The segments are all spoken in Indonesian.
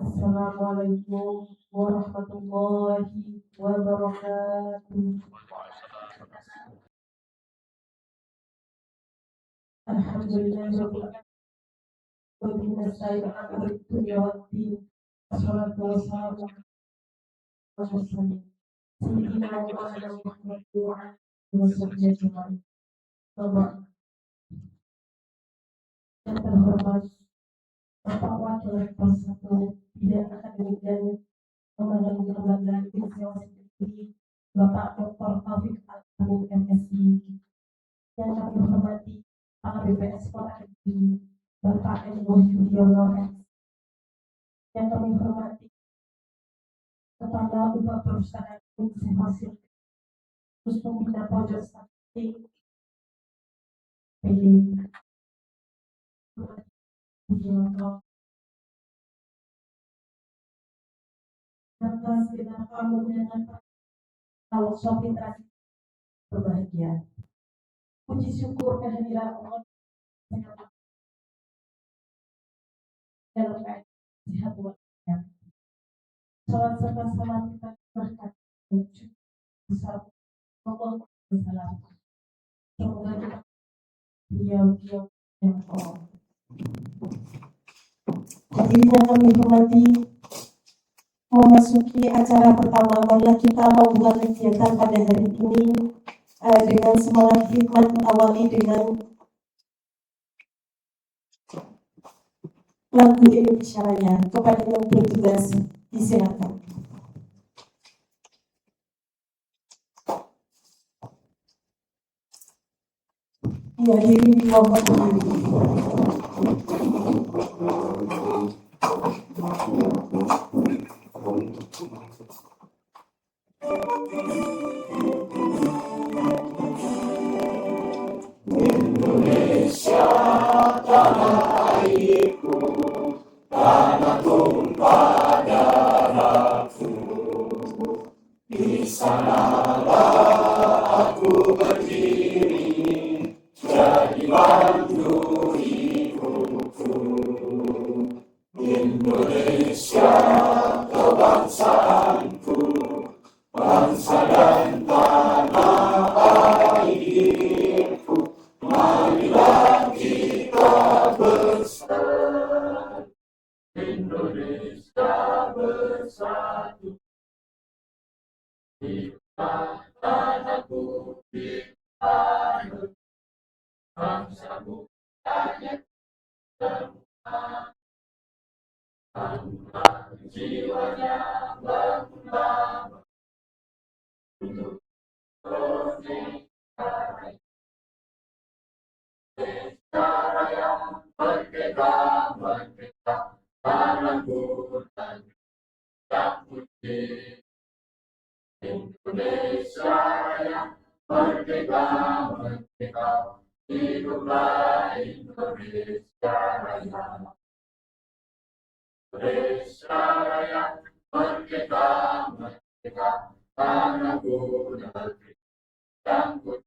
Assalamualaikum warahmatullahi wabarakatuh. Alhamdulillahirabbil alamin nasta'inu ala dunya waddin. Wassalatu wassalamu ala mursalin sayyidina wa maulana Muhammad wa ala alihi wasahbihi ajma'in. Yang terhormat Bapak Wakil Rektor 1 Bidang Akademik dan Pengembangan Kelembagaan dan Sendiri, Bapak Dr. Taufik Al-Amin MSI. Yang kami hormati Kepala BPS Akademi Bapak M. Yudhoyono S. Yang kami hormati Kepala Ubah Perpustakaan Konservasi Terus Pembina Pojok Statistik PD Yudhoyono. Serta segenap tamu dan kalau shopping terakhir berbahagia. Puji syukur kehadiran Allah dalam keadaan sehat walafiat. Salam serta salam kita berkat besar Allah Taala. Semoga beliau yang Allah. Hadirin yang kami hormati, memasuki acara pertama, marilah kita membuat kegiatan pada hari ini dengan semangat hikmat, awali dengan lagu Indonesia Raya. Kepada yang bertugas, disilakan. Dihadiri di bawah berdiri. Indonesia tanah airku, tanah tumpah darahku. Di sanalah aku berdiri, jadi mandu ibuku. Indonesia kebangsaanku, bangsa dan tanah airku. Marilah kita bersatu, Indonesia bersatu. Kita tanahku, kita bangsamu hanya semua. Tanpa jiwanya bangun untuk Indonesia Raya, merdeka, merdeka, tanahku dan yang putih. Indonesia Raya, merdeka, merdeka, hiduplah Indonesia Raya. Indonesia Raya, merdeka, merdeka, tanahku negeri yang putih.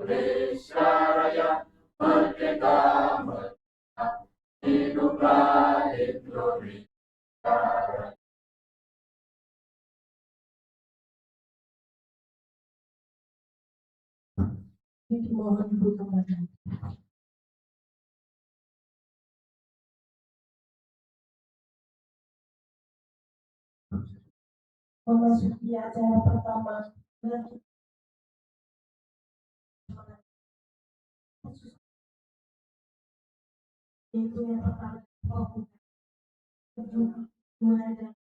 Indonesia Raya, merdeka, merdeka, hiduplah Indonesia Raya. Dimohon duduk kembali. Memasuki acara pertama yaitu yang pertama mulai dari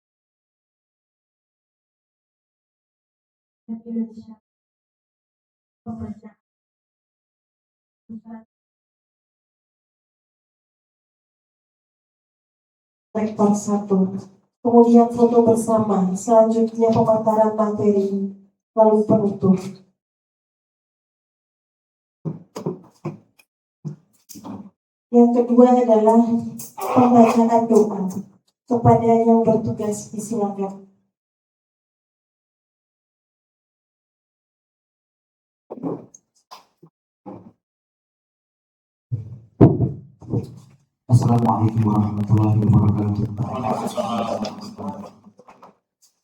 Indonesia pembacaan lektor 1, kemudian foto bersama, selanjutnya pemaparan materi, lalu penutup. Yang kedua adalah pembacaan doa. Kepada yang bertugas disilakan. Assalamualaikum warahmatullahi wabarakatuh.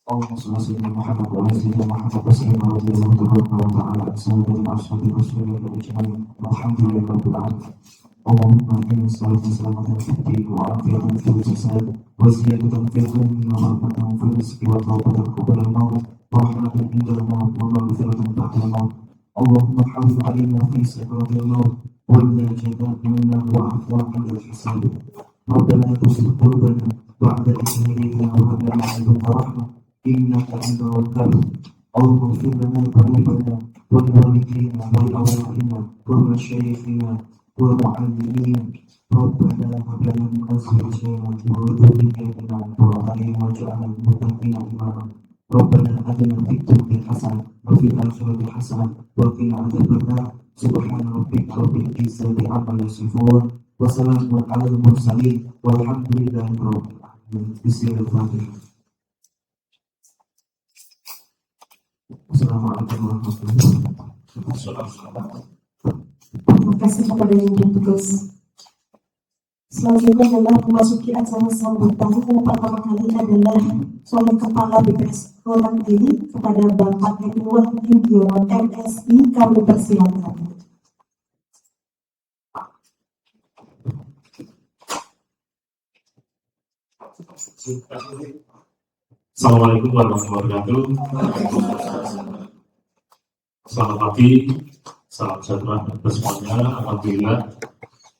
Allahumma shalli ala sayyidina Muhammad wa ala sayyidina Muhammad wa sallim radhiyallahu ta'ala an sayyidina ashabi rasulillah ajma'in walhamdulillahi rabbil alamin. Allahumma inni salatu salamatan fid wa afiyatan fil jasad wa ziyadatan fil ilmi wa barakatan fil rizqi wa tawbatan qabla al-maut wa rahmatan inda al-maut wa maghfiratan ba'da al-maut. Allahumma hafidh alaina fi sakrati al-maut wa inna jannatan minna wa afwan 'inda al-hisab. Rabbana la tuzigh qulubana ba'da idh hadaytana wa hab lana min ladunka rahmah innaka antal wahhab. Allahumma ighfir lana dhunubana wa liwalidayna wa li awliyaina wa mashayikhina wa mu'allimina. Rabbana hab lana min azwajina wa dhurriyyatina qurrata a'yun waj'alna lil muttaqina imama. Rabbana atina fid dunya hasanah wa fil akhirati hasanah wa qina adzabannar. Subhana rabbika rabbil izzati amma yasifun wa salamun 'alal mursalin walhamdulillahi rabbil alamin. Bismillahirrahmanirrahim. Assalamualaikum warahmatullahi wabarakatuh. Terima kasih kepada yang bertugas. Selanjutnya adalah memasuki acara sambutan. Yang pertama kali adalah oleh Kepala BPS Koran ini kepada Bapak Edward Yudhoyono MSI, kami persilakan. Assalamualaikum warahmatullahi wabarakatuh. Selamat pagi, salam sejahtera bagi semuanya. Alhamdulillah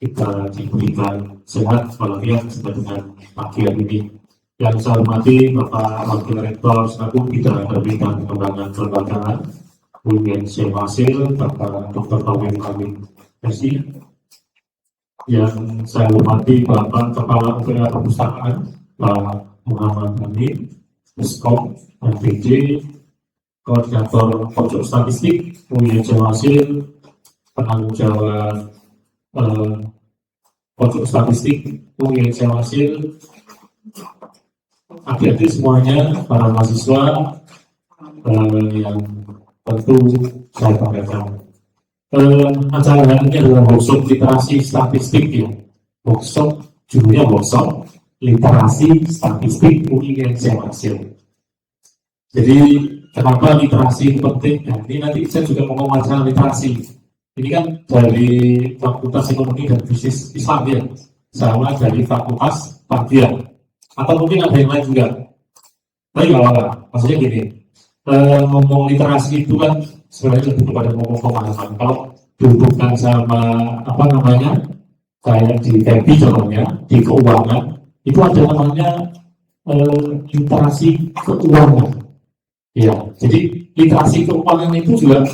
kita diberikan sehat walafiat sampai dengan pagi hari ini. Yang saya hormati Bapak Wakil Rektor selaku Bidang Pendidikan Pengembangan Kelembagaan UIN Hasil, Bapak Dr. Tauhid Amin SI. Yang saya hormati Bapak Kepala UPA Perpustakaan Pak Muhammad Hamid, Eskom, MPJ, Koordinator Pojok Statistik UIN Hasil, penanggung jawab Pojok Statistik UIN Hasil, adik-adik semuanya, para mahasiswa yang tentu saya banggakan. Acara hari ini adalah workshop literasi statistik ya. Workshop judulnya workshop literasi statistik UIN Hasil. Jadi kenapa literasi penting? Nah, ini nanti saya juga mau ngomong masalah literasi. Ini kan dari Fakultas Ekonomi dan Bisnis Islam ya, sama dari Fakultas Tarbiyah, atau mungkin ada yang lain juga. Tapi nggak apa-apa, maksudnya gini, ngomong literasi itu kan sebenarnya lebih kepada ngomong pemahaman. Kalau dihubungkan sama apa namanya, kayak di TB contohnya, di keuangan, itu ada namanya literasi keuangan. Ya, jadi literasi keuangan itu juga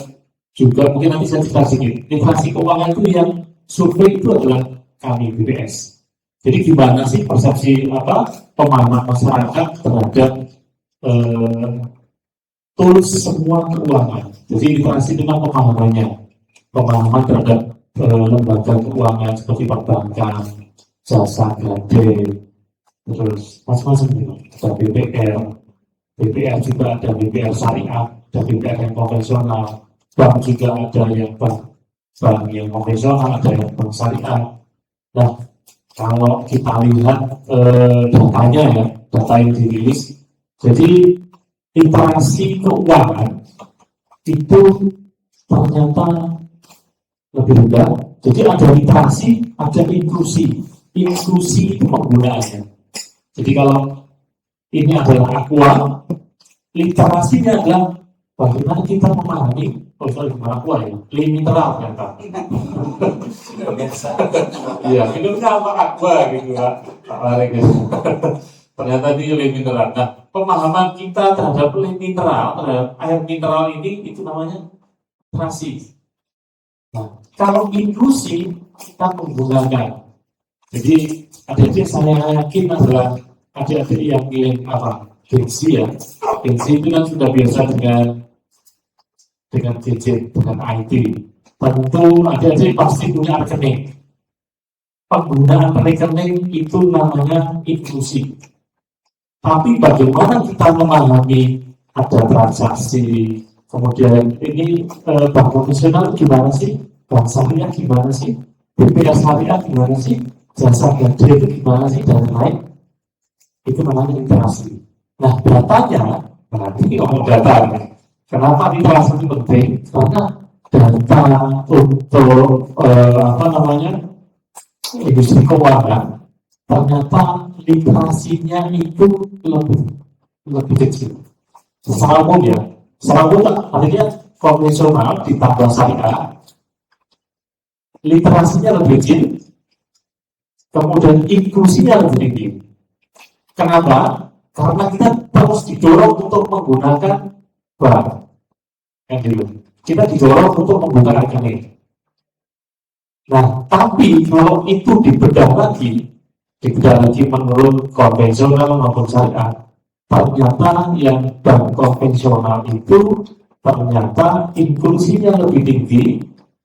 mungkin nanti saya cerita sedikit. Literasi keuangan itu yang survei itu adalah kami BPS. Jadi gimana sih persepsi pemahaman masyarakat terhadap tools semua keuangan. Jadi literasi itu memang pemahaman terhadap lembaga keuangan seperti perbankan, jasa gade, terus macam-macam gitu. Ada BPR juga ada BPR syariah, ada BPR yang konvensional, bank juga ada yang bank yang konvensional, ada yang bank syariah. Nah, kalau kita lihat datanya ya, data yang dirilis, jadi literasi keuangan itu ternyata lebih rendah. Jadi ada literasi, ada inklusi. Inklusi itu penggunaannya. Jadi kalau ini adalah aqua, literasinya adalah bagaimana kita memahami, bukan aqua ya, mineral ternyata. Iya, minumnya apa aqua gitu ya, Pak Marek gitu. Ternyata ini mineral. Nah, pemahaman kita terhadap mineral, terhadap air mineral ini itu namanya literasi. Nah, kalau inklusi kita menggunakan. Jadi adik-adik saya yakin adalah adik-adik yang milih apa? Gengsi ya. Gengsi itu kan sudah biasa dengan gadget, dengan IT. Tentu adik-adik pasti punya rekening. Penggunaan rekening itu namanya inklusi. Tapi bagaimana kita memahami ada transaksi, kemudian ini bank konvensional gimana sih? Bank syariah gimana sih? BPS syariah gimana sih? Jasa gede itu gimana sih? Dan lain. Itu namanya literasi. Nah, datanya, ini ngomong data. Kenapa literasi itu penting? Karena data untuk industri keuangan ternyata literasinya itu lebih kecil. Secara umum ya, secara umum artinya konvensional ditambah syariah, literasinya lebih kecil, kemudian inklusinya lebih tinggi. Kenapa? Karena kita terus didorong untuk menggunakan bank, kan gitu. Kita didorong untuk menggunakan rekening. Nah, tapi kalau itu dibedah lagi menurut konvensional maupun syariah, ternyata yang bank konvensional itu ternyata inklusinya lebih tinggi,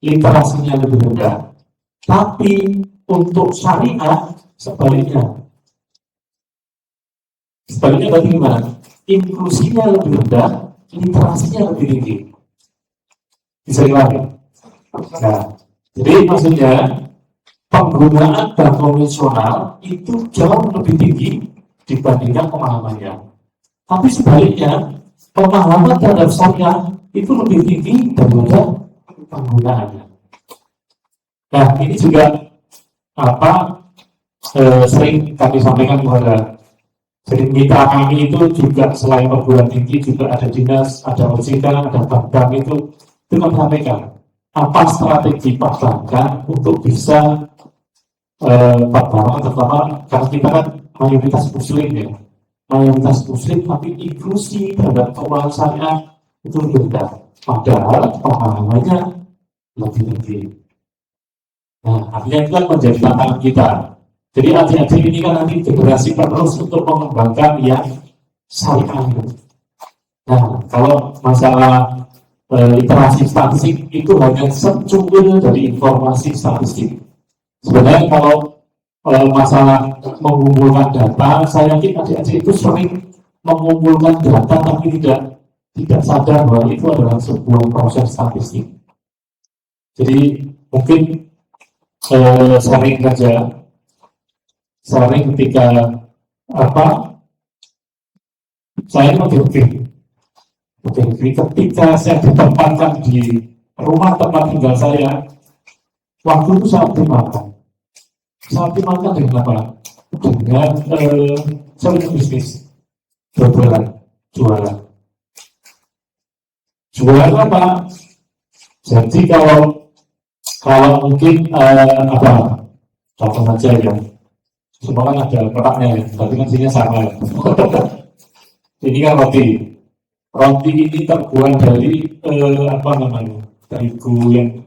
literasinya lebih rendah. Tapi untuk syariah sebaliknya. Sebaliknya berarti gimana? Inklusinya lebih rendah, literasinya lebih tinggi. Bisa diulangi? Nah, jadi maksudnya penggunaan bank konvensional itu jauh lebih tinggi dibandingkan pemahamannya. Tapi sebaliknya, pemahaman terhadap syariah itu lebih tinggi daripada penggunaannya. Nah, ini juga sering kami sampaikan kepada jadi mitra kami itu juga selain perguruan tinggi juga ada dinas, ada OJK, ada bank itu kami sampaikan apa strategi perbankan untuk bisa perbankan terutama karena kita kan mayoritas muslim ya, mayoritas muslim tapi inklusi terhadap keuangan syariah itu lebih rendah, padahal pemahamannya lebih tinggi. Nah, artinya itu kan menjadi tantangan kita. Jadi adik-adik ini kan nanti generasi penerus untuk mengembangkan yang syariah. Nah, kalau masalah literasi statistik itu hanya secungkil dari informasi statistik. Sebenarnya kalau masalah mengumpulkan data, saya yakin adik-adik itu sering mengumpulkan data tapi tidak sadar bahwa itu adalah sebuah proses statistik. Jadi mungkin sering saja. Sering ketika saya ketika saya ditempatkan di rumah tempat tinggal saya, waktu itu saya dimakan dengan apa? Dengan saya punya bisnis jualan apa? Jadi kalau mungkin contoh saja ya. Semua kan ada kotaknya ya, tapi kan sini sama ya. Ini kan roti ini terbuat dari terigu yang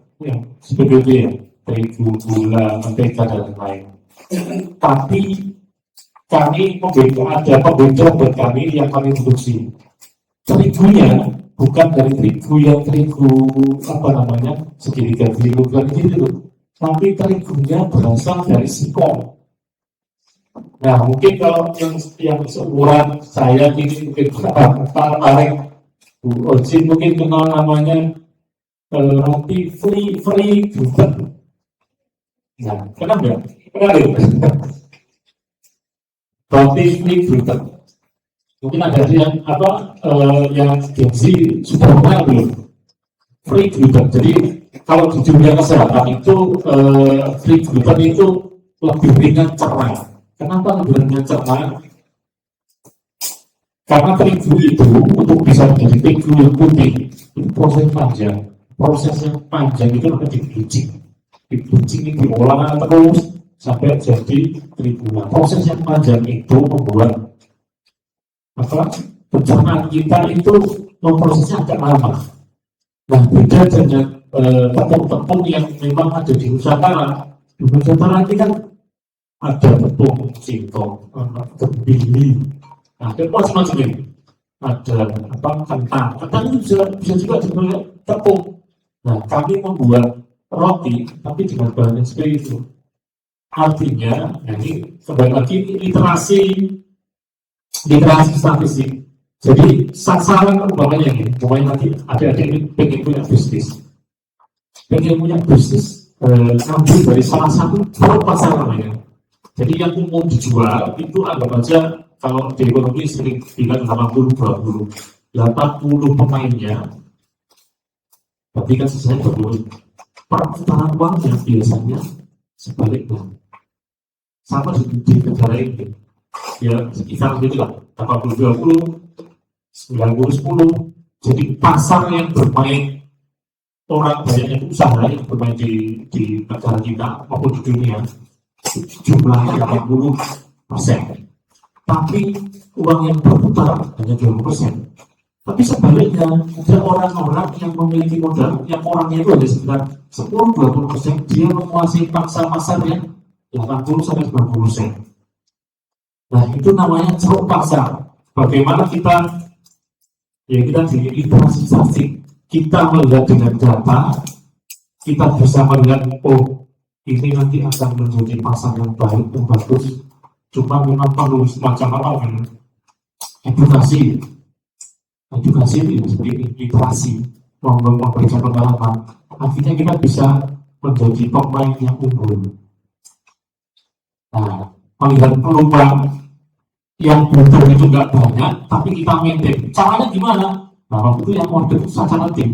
seperti ya, terigu, gula, mentega dan lain-lain. Tapi kami ada pembeda buat kami yang kami produksi. Terigunya bukan dari terigu segitiga terigu bukan gitu, tapi terigunya berasal dari singkong. Nah, mungkin kalau yang seumuran saya ini mungkin Pak Marek, Bu Oji mungkin kenal namanya roti free gluten. Nah, kenal nggak? Kenal ya? Roti free gluten. Mungkin ada yang gengsi sudah kenal belum? Free gluten. Jadi kalau di dunia kesehatan itu tributan itu lebih ringan cerna. Kenapa lebih ringan cerna? Karena terigu itu untuk bisa menjadi terigu yang putih itu proses panjang. Proses yang panjang itu namanya di-bleaching. Di-bleaching ini diolah terus sampai jadi terigu. Nah, proses yang panjang itu membuat pencernaan kita itu prosesnya agak lama. Nah, beda dengan tepung-tepung yang memang ada di Nusantara. Di Nusantara ini kan ada tepung singkong, kebili, ada macam-macam ini. Ada kentang itu bisa juga sebenarnya tepung. Nah, kami membuat roti, tapi dengan bahan yang seperti itu. Artinya, ini kembali lagi literasi statistik. Jadi sasaran umpamanya ini, nanti adik-adik ini pengen punya bisnis, ambil dari salah satu pasar namanya. Jadi yang umum dijual itu anggap aja kalau di ekonomi sering bilang 80-20, 80 pemainnya, berarti kan sisanya 20. Perputaran uangnya biasanya sebaliknya sama di negara ini, ya sekitar gitu lah, 80-20, 90-10. Jadi pasar yang bermain, orang banyak yang usaha yang bermain di negara kita maupun di dunia jumlahnya 80%, tapi uang yang berputar hanya 20%. Tapi sebaliknya ada orang-orang yang memiliki modal yang orangnya itu ada sekitar 10-20%, dia menguasai pangsa pasar yang 80-90%. Nah, itu namanya ceruk pasar. Bagaimana kita di literasi statistik, kita melihat dengan data, kita bisa melihat, oh ini nanti akan menjadi pasar yang baik dan bagus. Cuma memang perlu semacam apa kan, edukasi ini seperti literasi, memberikan pengalaman. Akhirnya kita bisa menjadi pemain yang unggul. Nah, melihat peluang yang butuh itu nggak banyak, tapi kita maintain. Caranya gimana? Nah, waktu itu yang order itu saja nanti.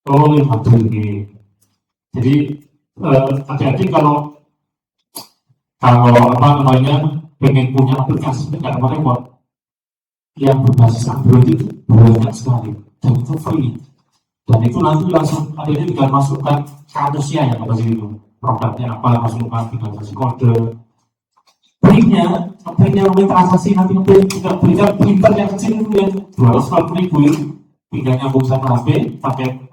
Oh, lihat ini. Jadi hati-hati kalau pengen punya aplikasi nggak repot. Yang berbasis Android itu banyak sekali dan itu free. Dan itu nanti langsung akhirnya tinggal masukkan kasusnya yang apa sih itu, produknya apa, masukkan tinggal kasih kode. Printnya transaksi nanti juga berikan printer yang kecil itu yang 250.000 itu tinggal nyambung sama HP pakai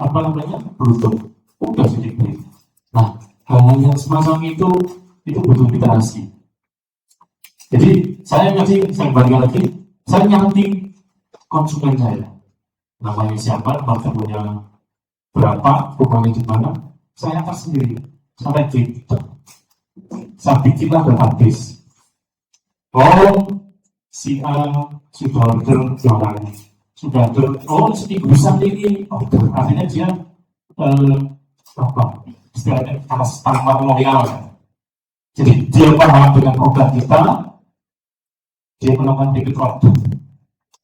Bluetooth, udah sedikit print. Nah, hal yang semacam itu butuh literasi. Jadi saya balik lagi, saya nyanting konsumen saya, namanya siapa, marketingnya berapa, rumahnya di mana, saya akan sendiri sampai saya bikinlah database. Oh, si A sudah order jualan, oh seminggu ini order, artinya dia istilahnya customer loyal. Jadi dia paham dengan produk kita, dia melakukan tiket order.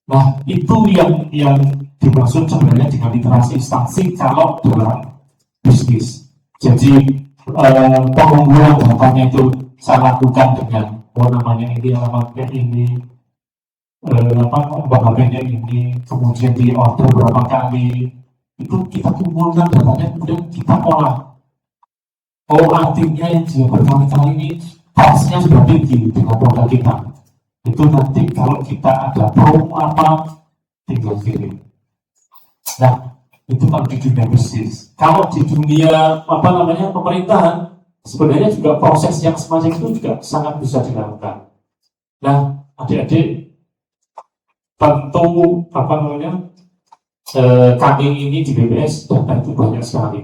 Nah, itu yang dimaksud sebenarnya dengan literasi statistik kalau dalam bisnis. Jadi pengumpulan datanya itu saya lakukan dengan alamatnya ini, bahannya ini, kemudian di order berapa kali, itu kita kumpulkan datanya, kemudian kita olah. Oh, artinya yang dia berkali-kali ini tasnya sudah tinggi dengan produk kita. Itu nanti kalau kita ada promo apa, tinggal kirim. Nah, itu kalau di dunia bisnis. Kalau di dunia pemerintahan, sebenarnya juga proses yang semacam itu juga sangat bisa dilakukan. Nah, adik-adik tentu kami ini di BPS data itu banyak sekali,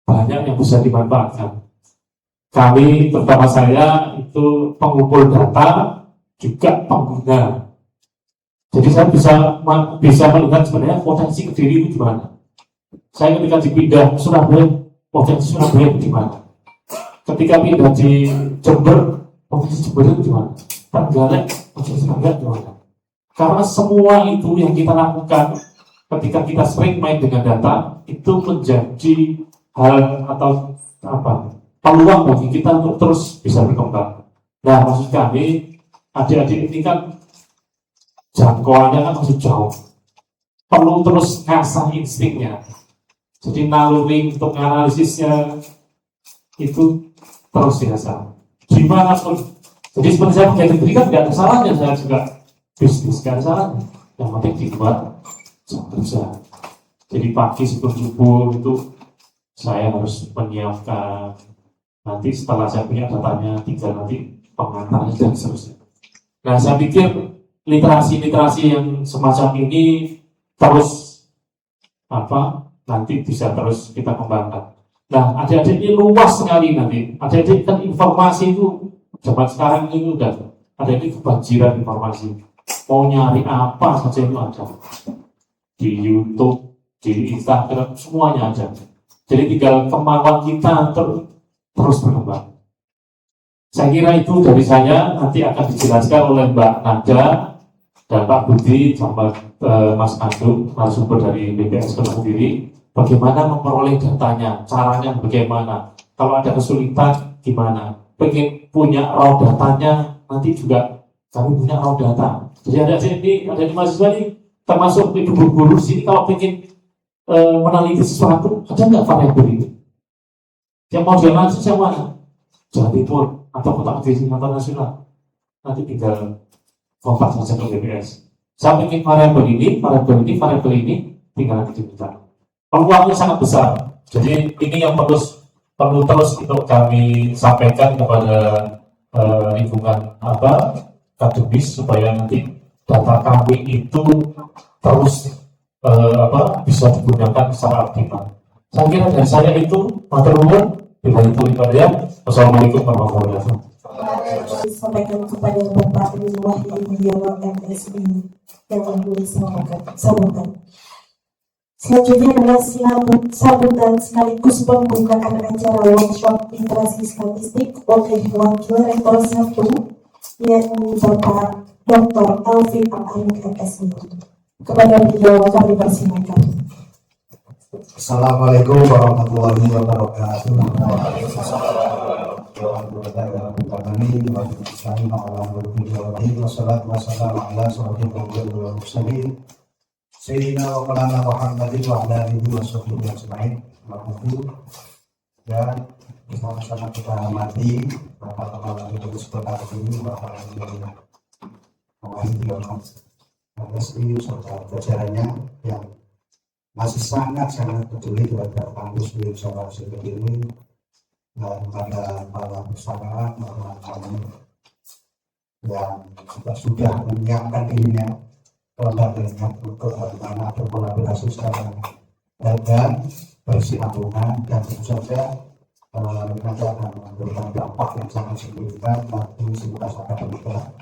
banyak yang bisa dimanfaatkan. Kami, terutama saya, itu pengumpul data juga pengguna. Jadi saya bisa melihat sebenarnya potensi Kediri itu di mana. Saya ketika dipindah Surabaya, potensi Surabaya itu di mana. Ketika pindah di Jember, potensi Jember itu di mana. Trenggalek, potensi Trenggalek di mana. Karena semua itu yang kita lakukan ketika kita sering main dengan data, itu menjadi hal atau peluang bagi kita untuk terus bisa berkembang. Nah, maksud kami, adik-adik ini kan jangkauannya kan masih jauh, perlu terus ngasah instingnya. Jadi naluri untuk analisisnya itu terus diasah. Gimana pun. Jadi seperti saya pakai negeri kan nggak ada salahnya, saya juga bisnis nggak ada salahnya. Yang penting dibuat jam kerja. Jadi pagi sebelum subuh itu saya harus menyiapkan. Nanti setelah saya punya datanya, tinggal nanti pengantarnya dan seterusnya. Nah, saya pikir literasi-literasi yang semacam ini terus nanti bisa terus kita kembangkan. Nah, adik-adik ini luas sekali nanti. Adik-adik kan informasi itu zaman sekarang ini udah ada ini kebanjiran informasi. Mau nyari apa saja itu ada di YouTube, di Instagram, semuanya ada. Jadi tinggal kemauan kita terus berkembang. Saya kira itu dari saya, nanti akan dijelaskan oleh Mbak Nada dan Pak Budi sama Mas Andung, narasumber dari BPS itu sendiri, bagaimana memperoleh datanya, caranya bagaimana, kalau ada kesulitan gimana, pengen punya raw datanya, nanti juga kami punya raw data. Jadi ada di mahasiswa ini, termasuk ibu guru sini, kalau pengen meneliti sesuatu, ada nggak variabel ini? Yang mau dianalisis yang mana? Jawa Timur atau Kota Kediri atau nasional? Nanti tinggal kontak saja ke BPS. Saya ingin variabel ini, tinggal nanti diminta. Peluangnya sangat besar. Jadi ini yang perlu terus untuk kami sampaikan kepada lingkungan akademis supaya nanti data kami itu terus bisa digunakan secara optimal. Saya kira dari saya itu matur nuwun. Bila itu ibadah. Wassalamualaikum warahmatullahi wabarakatuh. Disampaikan kepada Bapak Ridwan Wahyu MSI yang menulis sambutan. Selanjutnya adalah sambutan sekaligus pembukaan acara workshop literasi statistik oleh Wakil Rektor 1, yakni Bapak Dr. Taufik Al-Ain MSI. Kepada beliau kami persilakan. Assalamualaikum warahmatullahi wabarakatuh. Sayyidina wa maulana Muhammadin wa ala alihi wa sahbihi ajma'in. Dan sama-sama kita hormati Bapak Kepala Bidang Sekolah ini, Bapak MSI serta jajarannya yang masih sangat peduli terhadap kampus Wirausaha seperti ini, dan pada para perusahaan yang sudah menyiapkan dirinya kelembagaan untuk bagaimana berkolaborasi secara dan bersinambungan, dan tentu saja nanti akan memberikan dampak yang sangat signifikan bagi sivitas akademika.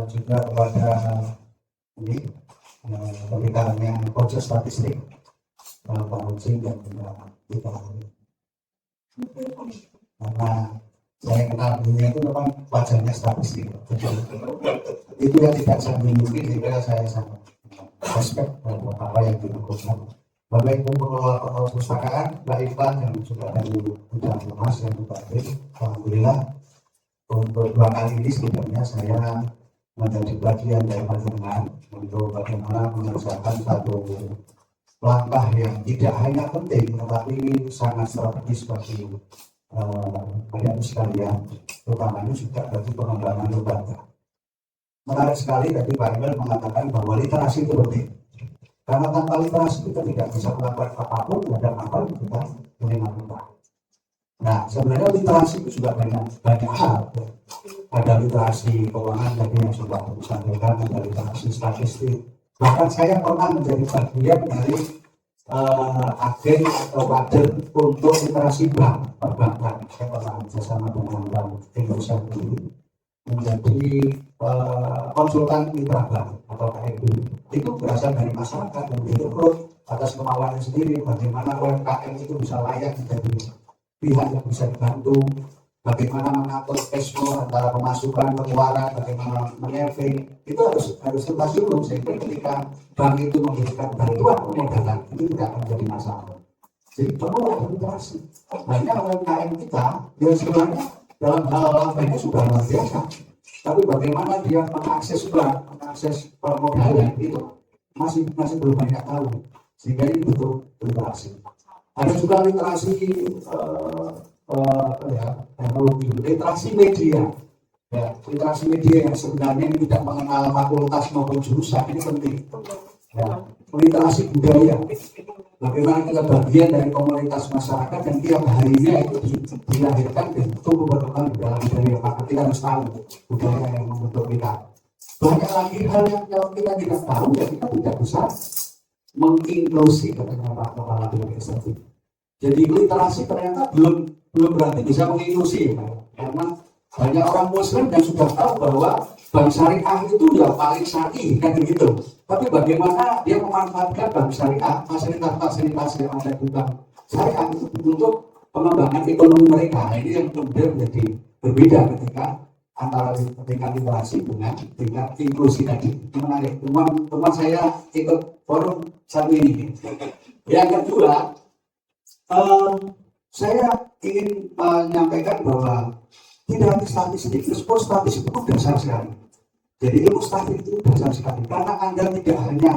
Juga kepada ini pembicaranya proses statistik Pak Ucing dan juga kita, karena saya kenal dunia itu memang wajahnya statistik. Itu yang tidak saya miliki, sehingga saya sangat respect terhadap apa yang dilakukan. Bapak Ibu pengelola perpustakaan, Mbak Iva yang juga dari Bidang Humas yang juga alhamdulillah untuk 2 kali ini setidaknya saya menjadi bagian dari panjenengan untuk bagaimana menyelesaikan satu langkah yang tidak hanya penting tetapi sangat strategis bagi banyak sekalian, terutamanya juga bagi pengembangan lembaga. Menarik sekali tadi Pak Emil mengatakan bahwa literasi itu penting, karena tanpa literasi kita tidak bisa melakukan apapun dan apa kita menerima. Nah, sebenarnya literasi itu juga banyak hal. Ada literasi keuangan tadi yang sudah disampaikan, ada literasi statistik. Bahkan saya pernah menjadi bagian dari agen atau kader untuk literasi bank perbankan. Saya pernah bersama dengan Bank Indonesia ini menjadi konsultan mitra bank atau KMB. Itu berasal dari masyarakat dan direkrut atas kemauannya sendiri, bagaimana UMKM itu bisa layak menjadi pihak yang bisa dibantu, bagaimana mengatur cash flow antara pemasukan pengeluaran, bagaimana menyaving, itu harus tuntas dulu sehingga ketika bank itu memberikan bantuan pemodalan itu tidak akan menjadi masalah. Jadi perlu ada literasi. Banyak UMKM kita yang sebenarnya dalam hal lainnya sudah luar biasa, tapi bagaimana dia mengakses bank, mengakses permodalan itu masih belum banyak tahu, sehingga ini butuh literasi. Ada juga literasi teknologi, literasi media. Ya, literasi media yang sebenarnya ini tidak mengenal fakultas maupun jurusan ini penting. Ya, literasi budaya. Bagaimana kita bagian dari komunitas masyarakat yang tiap harinya itu dilahirkan dan tumbuh berkembang di dalam budaya, maka kita harus tahu budaya yang membentuk kita. Banyak lagi hal yang kalau kita tidak tahu ya kita tidak bisa menginklusi, katanya Pak Kepala BPSDM. Jadi literasi ternyata belum berarti bisa menginklusi, ya, karena banyak orang Muslim yang sudah tahu bahwa bank syariah itu ya paling syar'i kan begitu. Tapi bagaimana dia memanfaatkan bank syariah, fasilitas yang ada di bank syariah itu untuk pengembangan ekonomi mereka. Nah, ini yang kemudian menjadi berbeda ketika antara tingkat literasi dengan tingkat inklusi tadi. Menarik, teman saya ikut forum saat ini. Yang kedua, saya ingin menyampaikan bahwa tidak hanya statistik, meskipun statistik itu dasar sekali. Jadi ilmu statistik itu dasar sekali, karena Anda tidak hanya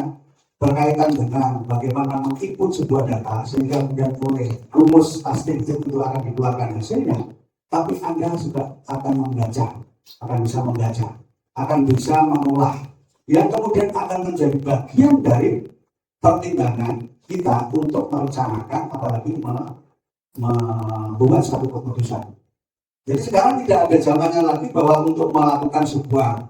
berkaitan dengan bagaimana menginput sebuah data sehingga kemudian oleh rumus statistik itu akan dikeluarkan hasilnya, tapi Anda juga akan bisa membaca, akan bisa mengolah, yang kemudian akan menjadi bagian dari pertimbangan kita untuk merencanakan, apalagi membuat satu keputusan. Jadi sekarang tidak ada zamannya lagi bahwa untuk melakukan sebuah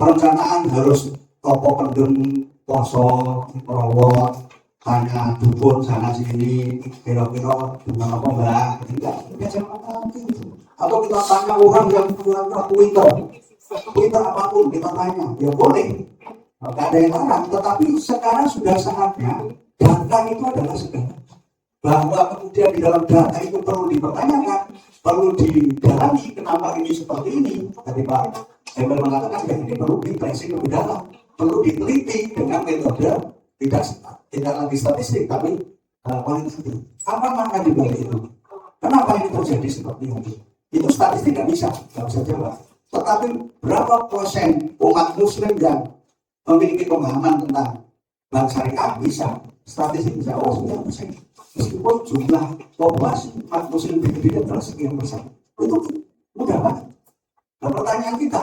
perencanaan harus topo pendem, poso, merawat, tanya dukun sana sini, kira-kira dengan apa mbak? Tidak zaman itu. Atau kita tanya orang yang punya Twitter apapun kita tanya, ya boleh. Tidak ada yang larang, tetapi sekarang sudah saatnya data itu adalah segala. Bahwa kemudian di dalam data itu perlu dipertanyakan, perlu didalami kenapa ini seperti ini. Tadi Pak Emel mengatakan ya ini perlu di-tracing lebih dalam, perlu diteliti dengan metode tidak lagi statistik tapi kualitatif. Apa makna di balik itu? Kenapa ini terjadi seperti itu? Itu statistik nggak bisa jawab. Tetapi berapa persen umat Muslim yang memiliki pemahaman tentang bank syariah bisa, statistik bisa 9%. Meskipun jumlah populasi umat Muslim di Indonesia adalah sekian persen, itu mudah banget. Nah, pertanyaan kita,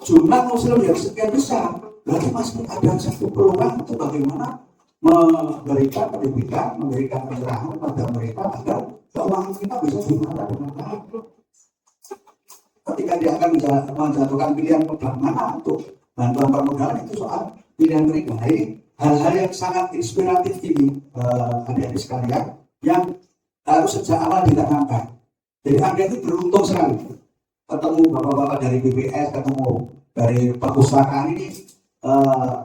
jumlah Muslim yang sekian besar, berarti masih ada satu peluang untuk bagaimana memberikan pendidikan, memberikan pencerahan pada mereka agar keuangan kita bisa dimana dengan baik. Ketika dia akan menjatuhkan pilihan bagaimana untuk bantuan permodalan itu soal pilihan mereka. Ini hal-hal yang sangat inspiratif ini adik-adik sekalian yang harus sejak awal ditanamkan. Jadi Anda itu beruntung sekali ketemu bapak-bapak dari BPS, ketemu dari perpustakaan ini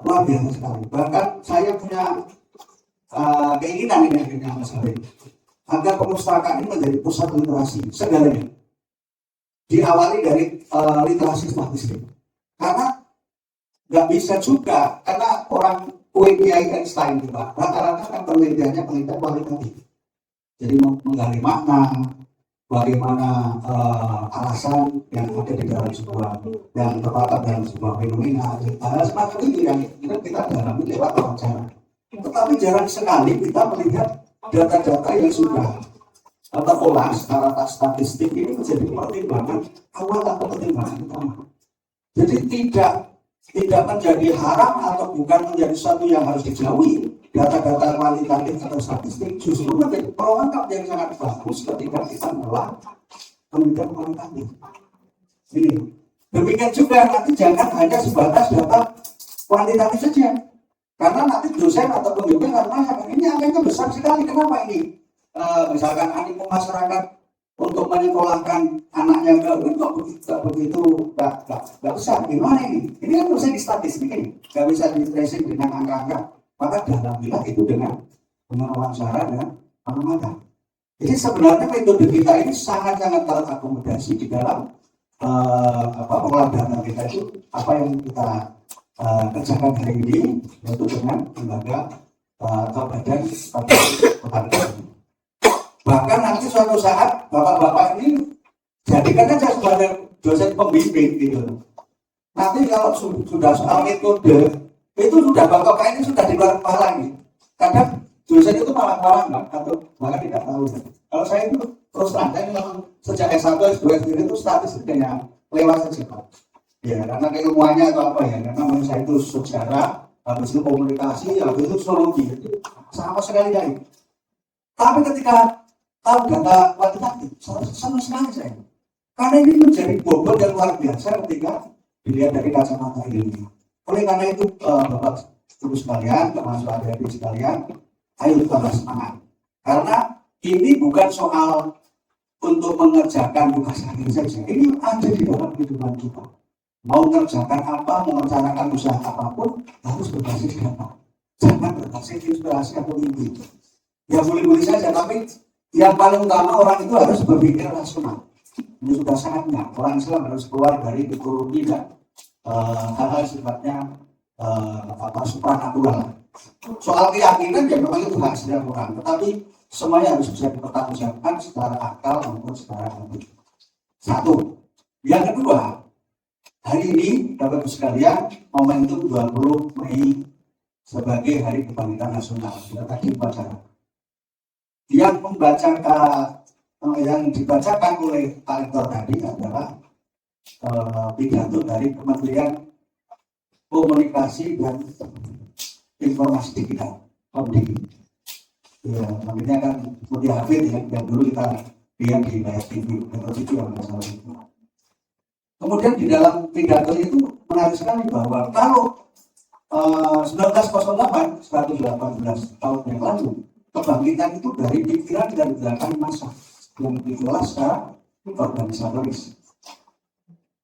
luar biasa sekali. Bahkan saya punya keinginan ini akhirnya Mas Arif, agar perpustakaan ini menjadi pusat literasi segalanya. Diawali dari literasi statistik. Karena nggak bisa juga, karena orang Kiai Einstein juga rata-rata kan penelitiannya penelitian kualitatif. Jadi menggali makna, bagaimana alasan yang ada di dalam sebuah yang terdapat dalam sebuah fenomena. Hal semacam itu yang kita dalami lewat wawancara. Tetapi jarang sekali kita melihat data-data yang sudah terolah secara statistik ini menjadi pertimbangan awal atau pertimbangan utama. Jadi tidak menjadi haram atau bukan menjadi sesuatu yang harus dijauhi. Data-data kualitatif atau statistik justru menjadi pelengkap yang sangat bagus ketika kita mengolah penelitian kualitatif. Ini demikian juga nanti jangan hanya sebatas data kuantitatif saja, karena nanti dosen atau pembimbing akan menanyakan ini angkanya besar sekali, kenapa ini? Misalkan animo masyarakat untuk menyekolahkan anaknya nggak begitu besar, gimana ini? Ini kan bisa di statistik ini, nggak bisa di tracing dengan angka-angka. Maka dalamilah itu dengan wawancara dan pengamatan. Jadi sebenarnya metode kita ini sangat-sangat terakomodasi di dalam pengolahan dana kita itu apa yang kita kerjakan hari ini, yaitu dengan lembaga atau badan petani. Bahkan nanti suatu saat bapak-bapak ini jadikan aja sebagai dosen pembimbing gitu. Nanti kalau sudah soal metode itu sudah bapak ini sudah di luar kepala gitu. Kadang dosen itu malah atau malah tidak tahu. Kalau saya itu terus terang, saya memang sejak S1, S2, S3 itu statistiknya lewat saja Pak. Ya, karena keilmuannya atau apa ya, karena menurut saya itu sejarah, habis itu komunikasi, habis itu sosiologi, jadi sama sekali dari. Tapi ketika tahu data kuantitatif, sama sekali saya. Karena ini menjadi bobot yang luar biasa ketika dilihat dari kacamata ilmiah. Oleh karena itu, Bapak Ibu sekalian, termasuk adik-adik sekalian, ayo tambah semangat. Karena ini bukan soal untuk mengerjakan tugas akhir saja. Ini ada di dalam kehidupan kita. Mau mengerjakan apa, merencanakan usaha apapun, harus berbasis data. Jangan berbasis inspirasi atau mimpi. Ya boleh-boleh saja, tapi yang paling utama orang itu harus berpikir rasional. Ini sudah saatnya orang Islam harus keluar dari ekonomi dan hal-hal sifatnya supranatural. Soal keyakinan ya memang itu hak setiap orang, tetapi semuanya harus bisa dipertanggungjawabkan secara akal maupun secara logik. Satu. Yang kedua, hari ini Bapak Ibu sekalian, momentum 20 Mei sebagai Hari Kebangkitan Nasional. Sudah tadi upacara. Yang dibacakan oleh Pak Rektor tadi adalah pidato dari Kementerian Komunikasi dan Informasi Digital. Ya, namanya kan Mutia Hafid yang dulu kita lihat di layar TV, itu yang masalah itu. Kemudian di dalam pidato itu menarik sekali bahwa kalau 1908, 118 tahun yang lalu, kebangkitan itu dari pikiran dan gerakan massa yang dikelola secara organisatoris.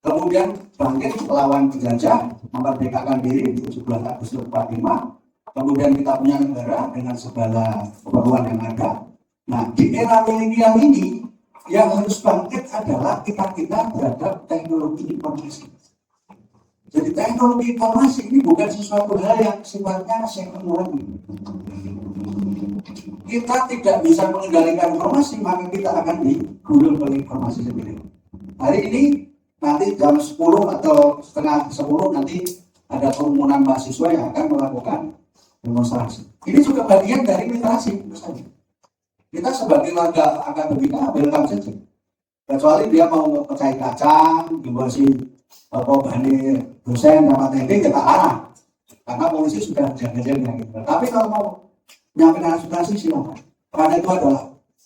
Kemudian bangkit melawan penjajah, memerdekakan diri di 17 Agustus 45. Kemudian kita punya negara dengan segala keperluan yang ada. Nah, di era milenial ini yang harus bangkit adalah kita terhadap teknologi informasi. Jadi teknologi informasi ini bukan sesuatu hal yang sifatnya second. Kita tidak bisa mengendalikan informasi, maka kita akan digulung oleh informasi sendiri. Hari ini nanti jam 10 atau setengah 10 nanti ada kerumunan mahasiswa yang akan melakukan demonstrasi. Ini juga bagian dari literasi misalnya. Kita sebagai warga akademika welcome saja. Kecuali dia mau pecahin kacang, dibuasi bahane dosen sama teknik kita larang. Karena polisi sudah jaga-jaga gitu. Tapi kalau mau menyampaikan aspirasi silakan. Karena itu adalah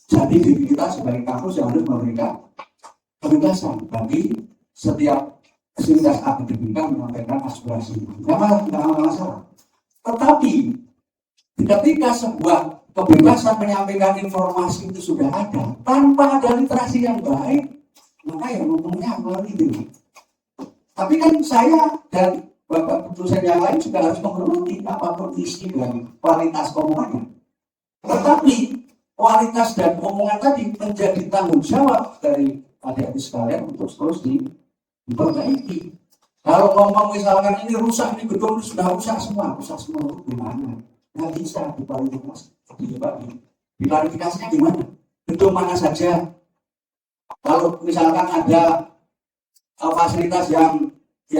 jadi diri kita sebagai kampus yang harus memberikan kebebasan bagi setiap sivitas akademika menyampaikan aspirasi. Tidak masalah. Tetapi ketika sebuah kebebasan menyampaikan informasi itu sudah ada tanpa ada literasi yang baik, maka yang ngomongnya melalui itu. Tapi kan saya dan Bapak dosen yang lain juga harus menghormati apapun isi dan kualitas omongannya. Tetapi kualitas dan omongan tadi menjadi tanggung jawab dari adik-adik sekalian untuk terus diperbaiki. Kalau ngomong misalkan ini rusak, ini gedung ini sudah rusak semua gimana? Nggak bisa diklarifikasinya gimana? Gedung mana saja? Kalau misalkan ada fasilitas yang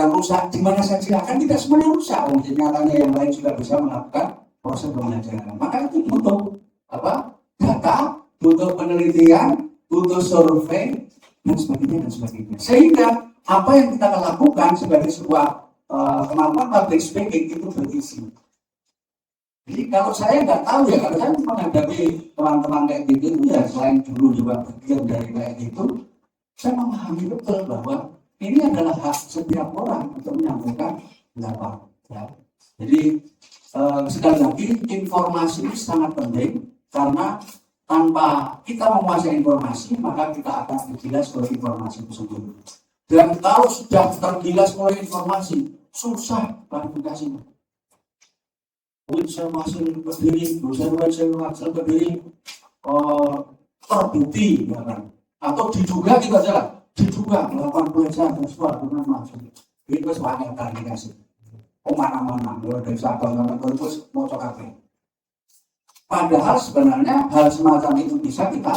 rusak, di mana saja? Kan tidak semuanya rusak. Nyatanya yang lain juga bisa melakukan proses pembelajaran. Maka itu butuh data, butuh penelitian, butuh survei dan sebagainya. Sehingga apa yang kita lakukan sebagai sebuah kemampuan public speaking itu berisi. Jadi kalau saya nggak tahu ya, kalau saya menghadapi teman-teman kayak gitu ya, selain dulu juga bagian dari kayak gitu, saya memahami betul bahwa ini adalah hak setiap orang untuk menyampaikan pendapat. Ya. Jadi sekali lagi informasi ini sangat penting karena tanpa kita menguasai informasi maka kita akan tergilas oleh informasi itu sendiri. Dan kalau sudah tergilas oleh informasi, susah klarifikasinya. Saya masih berdiri, saya berdiri, terbukti, ya kan? Atau diduga gitu aja lah, diduga melakukan pelecehan seksual dengan mahasiswa. Itu sebanyak kali dikasih. Mana-mana, mulai dari Sabang sampai ke terus mau coba. Padahal sebenarnya hal semacam itu bisa kita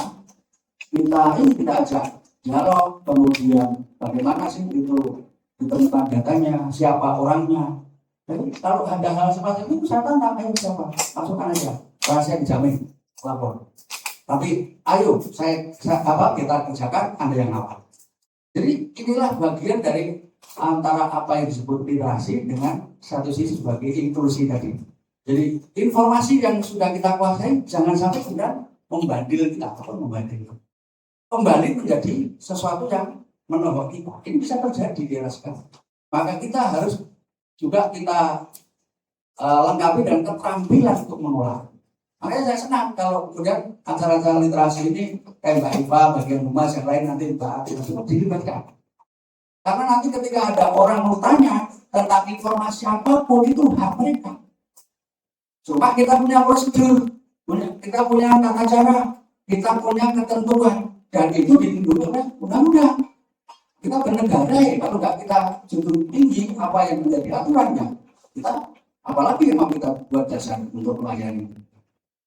ajak dialog, kemudian bagaimana sih itu ditemukan datanya, siapa orangnya. Jadi kalau ada hal semacam itu saya tanya, ayo siapa, masukkan aja, rahasia dijamin, lapor. Tapi ayo kita kerjakan, Anda yang ngawal. Jadi inilah bagian dari antara apa yang disebut literasi dengan satu sisi sebagai inklusi tadi. Jadi informasi yang sudah kita kuasai jangan sampai kemudian membandel kita atau membandel kembali menjadi sesuatu yang menohok kita. Ini bisa terjadi di era sekarang. Maka kita harus juga kita lengkapi dengan keterampilan untuk mengolah. Makanya saya senang kalau kemudian acara-acara literasi ini kayak Mbak Iva, bagian humas yang lain nanti Mbak Adil dilibatkan. Karena nanti ketika ada orang mau tanya tentang informasi apapun itu hak mereka. Cuma kita punya prosedur, kita punya tata cara, kita punya ketentuan, dan itu dilindungi oleh undang-undang. Kita bernegara ya, kalau nggak kita junjung tinggi apa yang menjadi aturannya, kita apalagi memang kita buat dasar untuk melayani.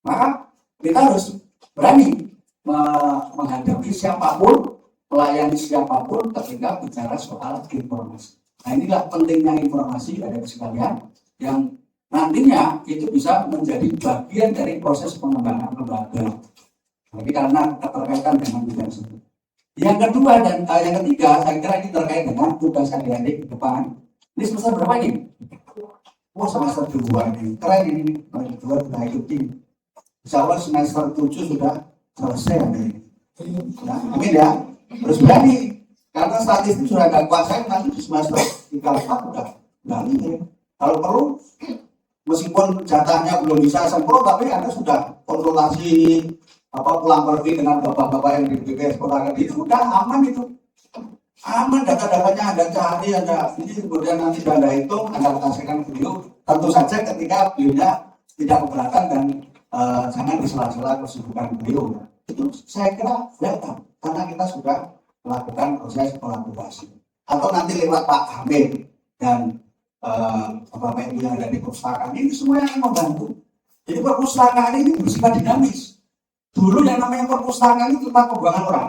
Maka kita harus berani menghadapi siapapun, melayani siapapun ketika bicara soal informasi. Nah inilah pentingnya informasi ada sekalian yang nantinya itu bisa menjadi bagian dari proses pengembangan lembaga. Jadi karena keterkaitan dengan bidang tersebut. Yang kedua dan yang ketiga, saya kira ini terkait dengan tugas adik-adik ke depan. Ini semester berapa ini? Oh semester 2 ini. Keren ini. Semester 2 sudah ikuti. Insya Allah semester 7 sudah selesai ini. Nah, amin ya. Terus berani. Karena statistik sudah ada kuasai, nanti di semester 3-4 udah berani ya. Kalau perlu meskipun jatahnya belum bisa sempurna, tapi Anda sudah konsultasi pulang pergi dengan bapak-bapak yang di BPS Kota Kediri, itu udah aman itu. Aman data-datanya Anda cari, Anda ini kemudian nanti Anda hitung, Anda kasihkan beliau. Tentu saja ketika beliaunya tidak keberatan dan jangan disela-sela kesibukan beliau. Itu saya kira welcome, karena kita sudah melakukan proses kolaborasi. Atau nanti lewat Pak Hamid dan Bapak Ibu yang ada di perpustakaan ini semuanya akan membantu. Jadi perpustakaan ini bersifat dinamis. Dulu yang namanya perpustakaan itu tempat pembuangan orang.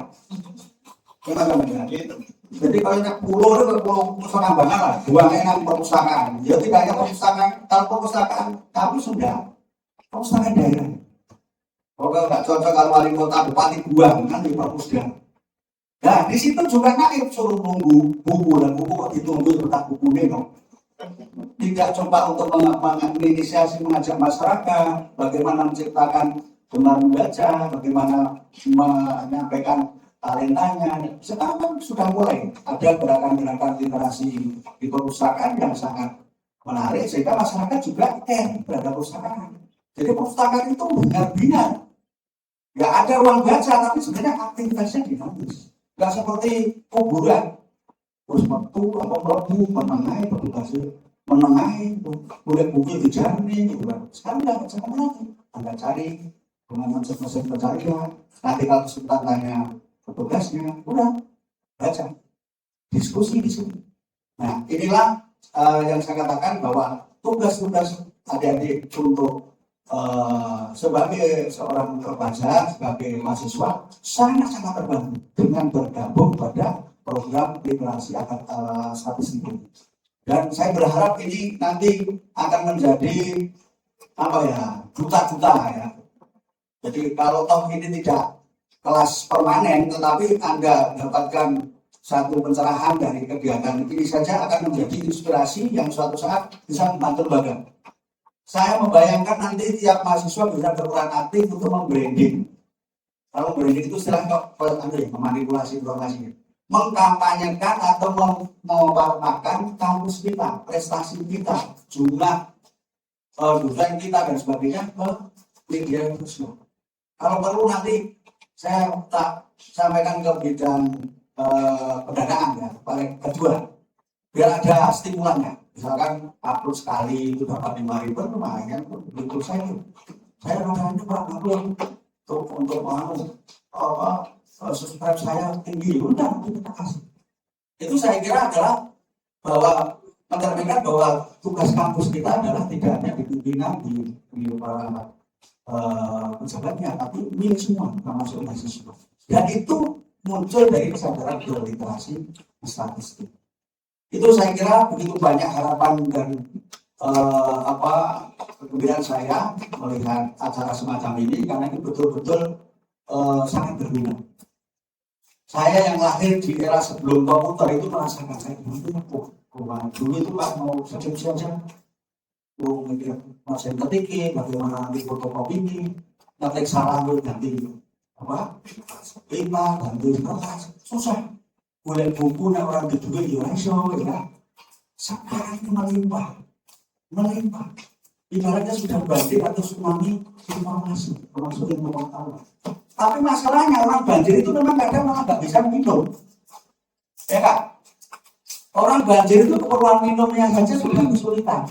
Jadi kalau yang pulau itu perpustakaan banget lah, buangnya di perpustakaan. Ya tidak hanya perpustakaan, kalau perpustakaan kami sudah perpustakaan daerah. Kalau nggak cocok kalau wali kota bupati buang nanti perpustakaan. Nah di situ juga naik suruh nunggu buku dan buku kok ditunggu tentang buku ini dong. Tidak coba untuk menginisiasi mengajak masyarakat, bagaimana menciptakan gemar membaca, bagaimana menyampaikan talentanya. Sekarang sudah mulai ada gerakan-gerakan literasi di perpustakaan yang sangat menarik sehingga masyarakat juga berada perpustakaan. Jadi perpustakaan itu benar-benar nggak ada ruang baca, tapi sebenarnya aktivitasnya dinamis. Nggak seperti kuburan. Terus waktu melebu, menengahi, edukasi menengahi, boleh buku dijamin gitu kan. Sekarang nggak baca lagi, Anda cari dengan mesin pencarian. Nanti kalau sebentar tanya petugasnya, udah baca, diskusi di sini. Nah inilah yang saya katakan bahwa tugas-tugas adik-adik untuk sebagai seorang terbaca, sebagai mahasiswa sangat-sangat terbantu dengan bergabung pada program literasi statistik ini. Dan saya berharap ini nanti akan menjadi duta-duta ya. Jadi kalau toh ini tidak kelas permanen, tetapi Anda dapatkan satu pencerahan dari kegiatan ini saja akan menjadi inspirasi yang suatu saat bisa membantu lembaga. Saya membayangkan nanti tiap mahasiswa bisa berperan aktif untuk membranding. Kalau branding itu istilah memanipulasi informasi, mengkampanyekan atau memaparkan kampus kita, prestasi kita, jumlah dosen kita dan sebagainya ke media sosial. Kalau perlu nanti saya tak sampaikan ke bidang pendanaan ya, paling kedua, biar ada stimulannya. Misalkan upload sekali itu dapat 5.000 lumayan, begitu saya. Saya rasanya kurang upload untuk subscribe saya tinggi, udah kita kasih. Itu saya kira adalah bahwa mencerminkan bahwa tugas kampus kita adalah tidak hanya di pimpinan, di para pejabatnya, tapi milik semua, termasuk mahasiswa. Dan itu muncul dari kesadaran berliterasi statistik. Itu saya kira begitu banyak harapan dan kegembiraan saya melihat acara semacam ini, karena ini betul-betul sangat berguna. Saya yang lahir di era sebelum komputer itu merasakan saya dulu itu Pak mau skripsi aja, mau mikir mesin ketik, bagaimana nanti fotokopi ini, ngetik salah ganti pita, ganti kertas, susah. Boleh buku yang orang itu juga ya. Sekarang itu melimpah. Ibaratnya sudah banjir atau tsunami informasi, termasuk ilmu pengetahuan. Tapi masalahnya orang banjir itu memang kadang malah nggak bisa minum, ya Kak? Orang banjir itu keperluan minumnya saja sudah kesulitan.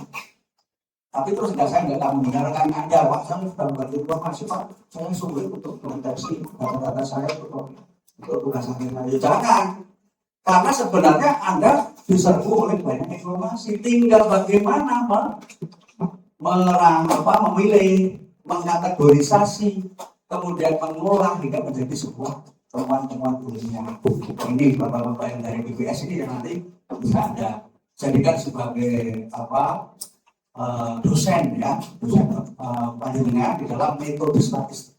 Tapi terus saya nggak membenarkan Anda, Pak, saya sudah membantu informasi, Pak. Saya sulit untuk mendeteksi data-data saya untuk tugas saya. Ya jangan, karena sebenarnya Anda diserbu oleh banyak informasi. Tinggal bagaimana, Pak, memilih, mengkategorisasi, kemudian mengolah hingga menjadi sebuah temuan-temuan ilmiah. Ini bapak-bapak yang dari BPS ini yang nanti bisa Anda jadikan sebagai dosen panjenengan di dalam metode statistik.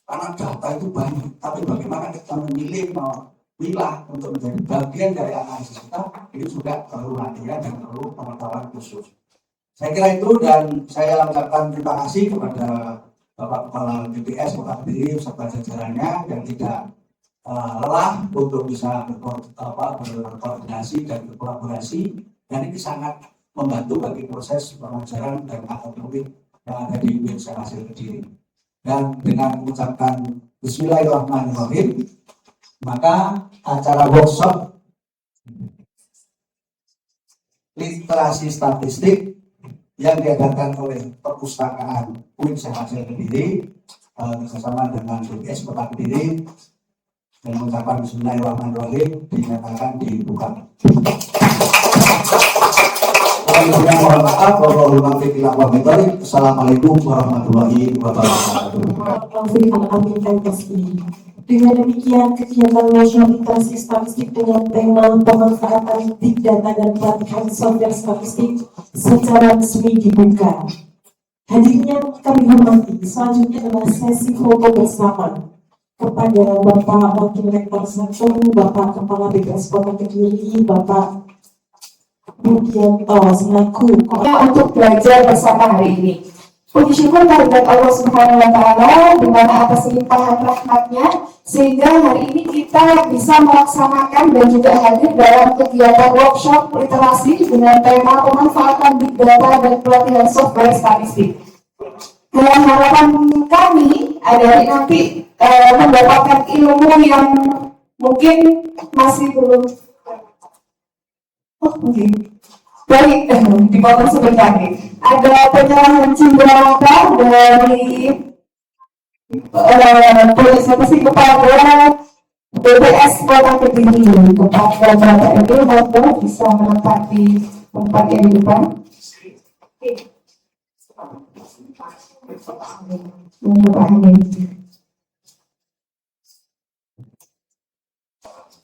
Karena data itu banyak, tapi bagaimana kita memilih, memilah untuk menjadi bagian dari analisis kita, ini juga perlu latihan dan perlu pengetahuan khusus. Saya kira itu, dan saya ucapkan terima kasih kepada Bapak Kepala BPS Kota Kediri serta jajarannya yang tidak lelah untuk bisa berkoordinasi dan berkolaborasi, dan ini sangat membantu bagi proses pengajaran dan akademik yang ada di UIN Hasil Kediri. Dan dengan mengucapkan Bismillahirrahmanirrahim, maka acara workshop literasi statistik yang diadakan oleh perpustakaan UIN Hasil Kediri bersama dengan BPS Kota Kediri, dan mengucapkan Bismillahirrahmanirrahim, dinyatakan dibuka. Assalamualaikum warahmatullahi wabarakatuh. Dengan demikian, kegiatan nasional literasi statistik dengan tema pemanfaatan big data dan pelatihan software statistik secara resmi dibuka. Hadirin yang kami hormati, selanjutnya adalah sesi foto bersama kepada Bapak Wakil Rektor 1, Bapak Kepala BPS Kota Kediri, Bapak Budianto selaku untuk belajar bersama hari ini. Puji syukur kehadirat Allah Subhanahu wa Ta'ala, di mana atas limpahan rahmatnya sehingga hari ini kita bisa melaksanakan dan juga hadir dalam kegiatan workshop literasi dengan tema pemanfaatan big data dan pelatihan software statistik. Dengan harapan kami adalah nanti mendapatkan ilmu yang mungkin masih belum baik, dipotong sebentar nih. Ada penyerahan cindera dari polisi kepada BPS Kota Kediri. Kepada Bapak Ibu, Bapak bisa menempati tempat yang di depan.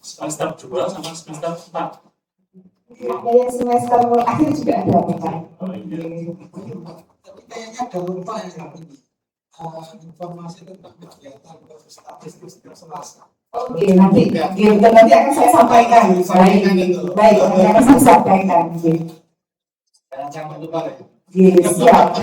Semester 2 sama semester 4. Yang semester akhir juga ada Bapak. Kayaknya ada lupa yang informasi tentang kegiatan statistik setiap Selasa. Oke, nanti akan saya sampaikan. Baik, nanti akan saya sampaikan. Jangan lupa ya. Siap.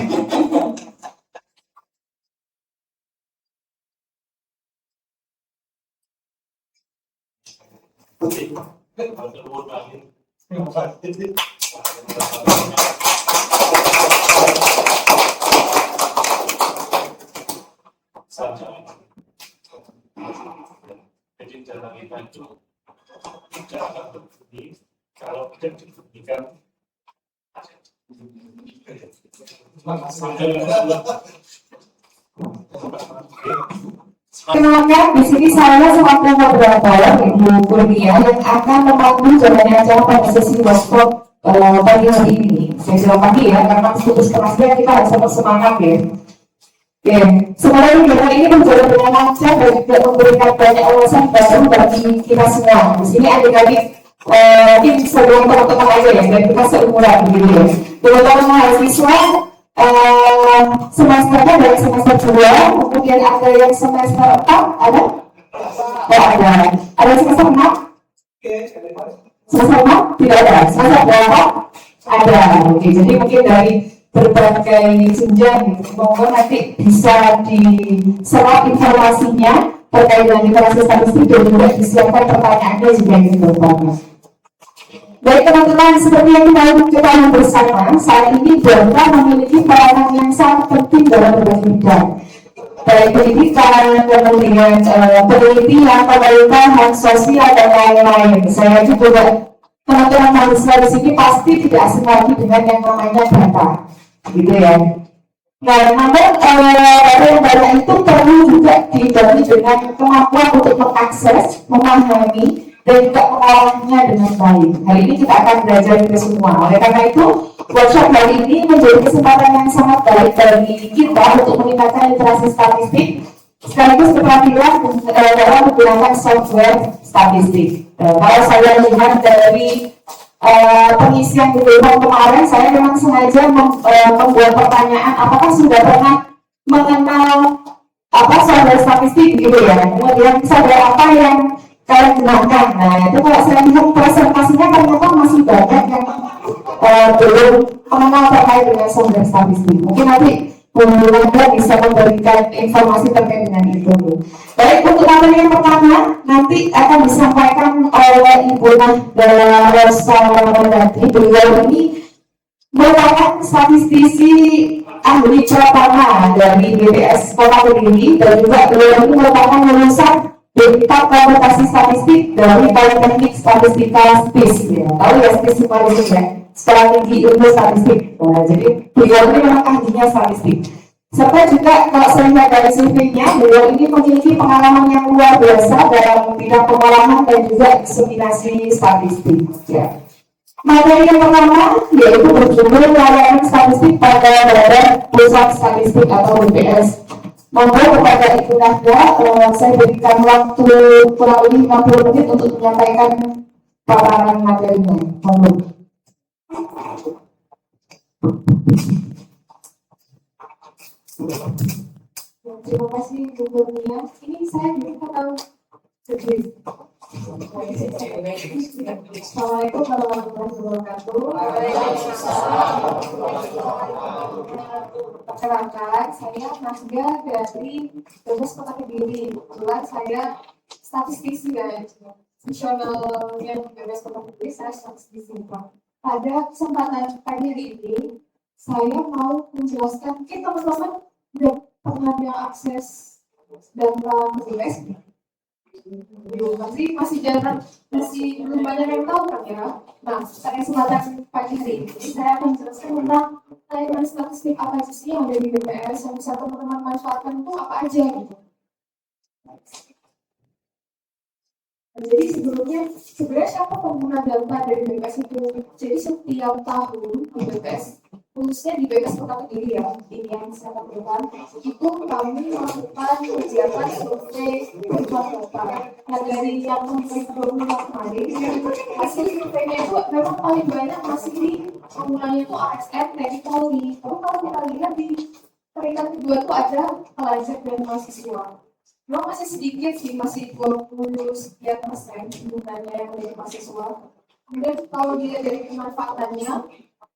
Jadi dalam itu tidak akan berbunyi kalau tidak dibunyikan. Kenalkan, di sini saya selaku moderator Ibu Kurnia yang akan memandu jalannya acara pada sesi workshop pagi hari ini. Saya bilang pagi ya, karena putus kerasnya kita harus tetap semangat ya. Oke, semoga kegiatan ini berjalan dengan lancar dan juga memberikan banyak wawasan baru bagi kita semua. Di sini adik-adik mungkin sebelum teman-teman aja ya, dan kita seumuran gitu ya. Teman-teman mahasiswa semesternya dari semester 2, kemudian ada yang semester 4, ada? Oh ada. Ada semester 6? Semester 6? Tidak ada. Semester berapa? Ada. Oke, jadi mungkin dari berbagai jenjang gitu. Monggo nanti bisa diserap informasinya terkait dengan literasi statistik dan juga disiapkan pertanyaannya jika ingin bertanya. Baik teman-teman, seperti yang kita ketahui bersama, saat ini data memiliki peranan yang sangat penting dalam berbagai bidang, baik pendidikan, kemudian penelitian, pemerintahan, sosial, dan lain-lain. Saya juga teman-teman mahasiswa di sini pasti tidak asing lagi dengan yang namanya data, gitu ya. Nah, namun data itu perlu juga dibantu dengan kemampuan untuk mengakses, memahami, dan juga mengolahnya dengan baik. Hari ini kita akan belajar itu semua. Oleh karena itu, workshop hari ini menjadi kesempatan yang sangat baik bagi kita untuk meningkatkan literasi statistik sekaligus keterampilan dalam menggunakan software statistik. Kalau saya lihat dari pengisian Google Form kemarin, saya memang sengaja membuat pertanyaan apakah sudah pernah mengenal software statistik gitu ya, kemudian software apa yang kalian gunakan. Nah itu kalau saya lihat presentasinya ternyata masih banyak yang belum mengenal terkait dengan software statistik. Mungkin nanti Anda bisa memberikan informasi terkait dengan itu. Baik, untuk materi yang pertama nanti akan disampaikan oleh Ibu Nahda Rosa Mendati. Beliau ini merupakan statistisi ahli pertama dari BPS Kota Kediri, dan juga beliau ini merupakan lulusan Departemen Komputasi Statistik dari Politeknik Statistika STIS. Ya. Tahu ya STIS itu ya, Sekolah Tinggi Ilmu Statistik. Nah, jadi beliau ini memang ahlinya statistik. Serta juga kalau saya lihat dari surveinya, beliau ini memiliki pengalaman yang luar biasa dalam bidang pengolahan dan juga diseminasi statistik. Ya. Materi yang pertama yaitu berjudul layanan statistik pada Badan Pusat Statistik atau BPS. Monggo kepada Ibu Nahda, saya berikan waktu kurang lebih 60 menit untuk menyampaikan paparan materinya. Monggo. Terima kasih Bu Kurnia. Ini saya juga tahu sedih. Assalamualaikum warahmatullahi wabarakatuh. Perkenalkan, saya Nahda dari BPS Kota Kediri. Kebetulan saya statistisi ya, fungsionalnya BPS Kota Kediri, saya statistisi. Pada kesempatan pagi ini, saya mau menjelaskan, mungkin teman-teman udah pernah akses data BPS. Masih jarang, masih belum banyak yang tahu kan ya. Nah, pada kesempatan pagi hari ini saya akan menjelaskan tentang layanan statistik apa aja sih yang ada di BPS yang bisa teman-teman manfaatkan itu apa aja gitu. Jadi sebelumnya sebenarnya siapa pengguna data dari BPS itu? Jadi setiap tahun di BPS, khususnya di BPS Kota Kediri ya, ini yang saya lakukan, itu kami melakukan kegiatan survei kebutuhan data. Nah dari yang 2020 kemarin, hasil surveinya itu memang paling banyak masih di penggunanya itu ASN, TNI, Polri. Tapi kalau kita lihat di peringkat kedua itu ada pelajar dan mahasiswa. Memang masih sedikit sih, masih 20 sekian persen jumlahnya yang dari mahasiswa. Kemudian kalau dilihat dari pemanfaatannya,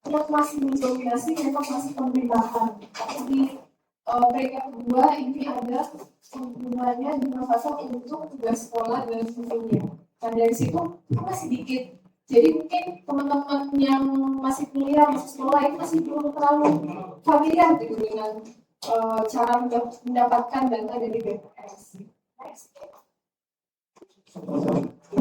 yang masih mendominasi memang masih pemerintahan. Tapi di peringkat kedua ini ada penggunanya dimanfaatkan untuk tugas sekolah dan sebagainya. Dan dari situ masih sedikit. Jadi mungkin teman-teman yang masih kuliah, masih sekolah itu masih belum terlalu familiar gitu dengan cara mendapatkan data dari BPS.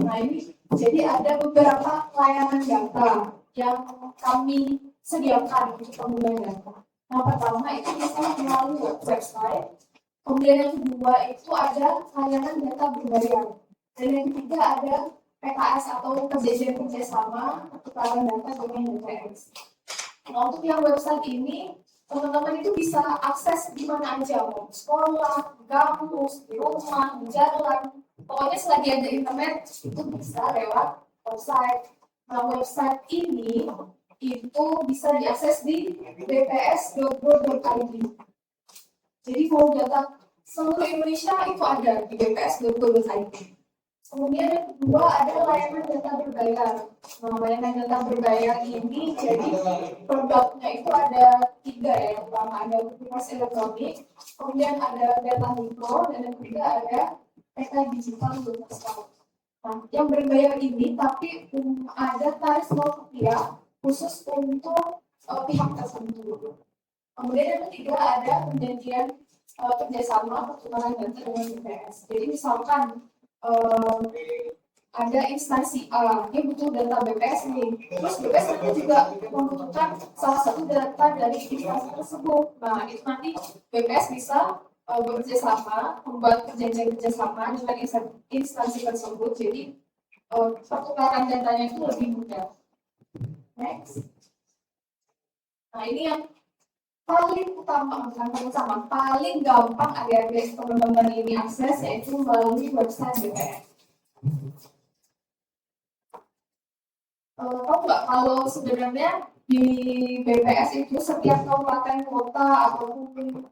Nah ini jadi ada beberapa layanan data yang kami sediakan untuk pengguna data. Nah pertama itu bisa melalui website Kemudian yang kedua itu ada layanan data berbayar. Dan yang ketiga ada PKS atau perjanjian kerjasama pertukaran data dengan BPS. Nah, untuk yang website ini, teman-teman itu bisa akses di mana aja, mau di sekolah, di kampus, di rumah, di jalan. Pokoknya selagi ada internet, itu bisa lewat website. Nah, website ini itu bisa diakses di bps.go.id. Jadi mau data seluruh Indonesia itu ada di bps.go.id. Kemudian yang kedua ada layanan data berbayar. Nah, layanan data berbayar ini jadi produknya itu ada 3 ya. Yang pertama ada aplikasi elektronik, kemudian ada data mikro, dan yang ketiga ada data digital untuk masyarakat. Nah, yang berbayar ini tapi ada tarif rupiah khusus untuk pihak tertentu. Kemudian yang ketiga ada perjanjian kerjasama pertukaran data dengan BPS. Jadi misalkan ada instansi A, dia butuh data BPS nih. Terus BPS nanti juga membutuhkan salah satu data dari instansi tersebut. Nah, itu nanti BPS bisa bekerja sama, membuat perjanjian kerjasama dengan instansi tersebut. Jadi pertukaran datanya itu lebih mudah. Next. Nah, ini yang paling utama, paling gampang agar teman-teman ini akses yaitu melalui website BPS. Tahu nggak kalau sebenarnya di BPS itu setiap kabupaten kota ataupun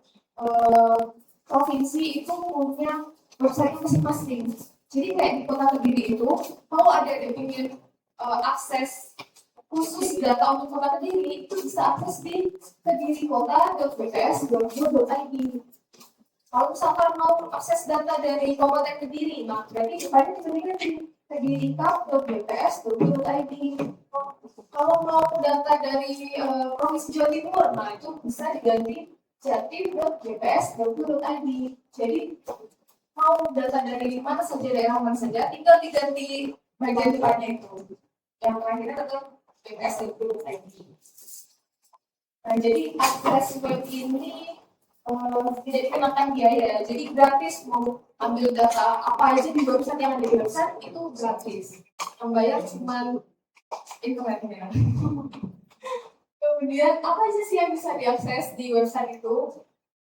provinsi itu punya website masing-masing. Jadi kayak di kota Kediri itu, kalau ada ingin akses khusus data untuk kota Kediri itu bisa akses di kedirikota.bps.go.id. Kalau misalkan mau akses data dari Kabupaten Kediri, nah berarti depannya di kedirikap.bps.go.id. Kalau mau data dari Provinsi Jawa Timur, nah itu bisa diganti jatim.bps.go.id. Jadi mau data dari mana saja, daerah mana saja, tinggal diganti bagian depannya itu. Yang terakhirnya tetap bps.go.id. Nah, jadi akses web ini tidak dikenakan biaya, jadi gratis. Mau ambil data apa aja di website yang ada di website itu gratis. Yang bayar cuma internetnya. Kemudian apa aja sih yang bisa diakses di website itu?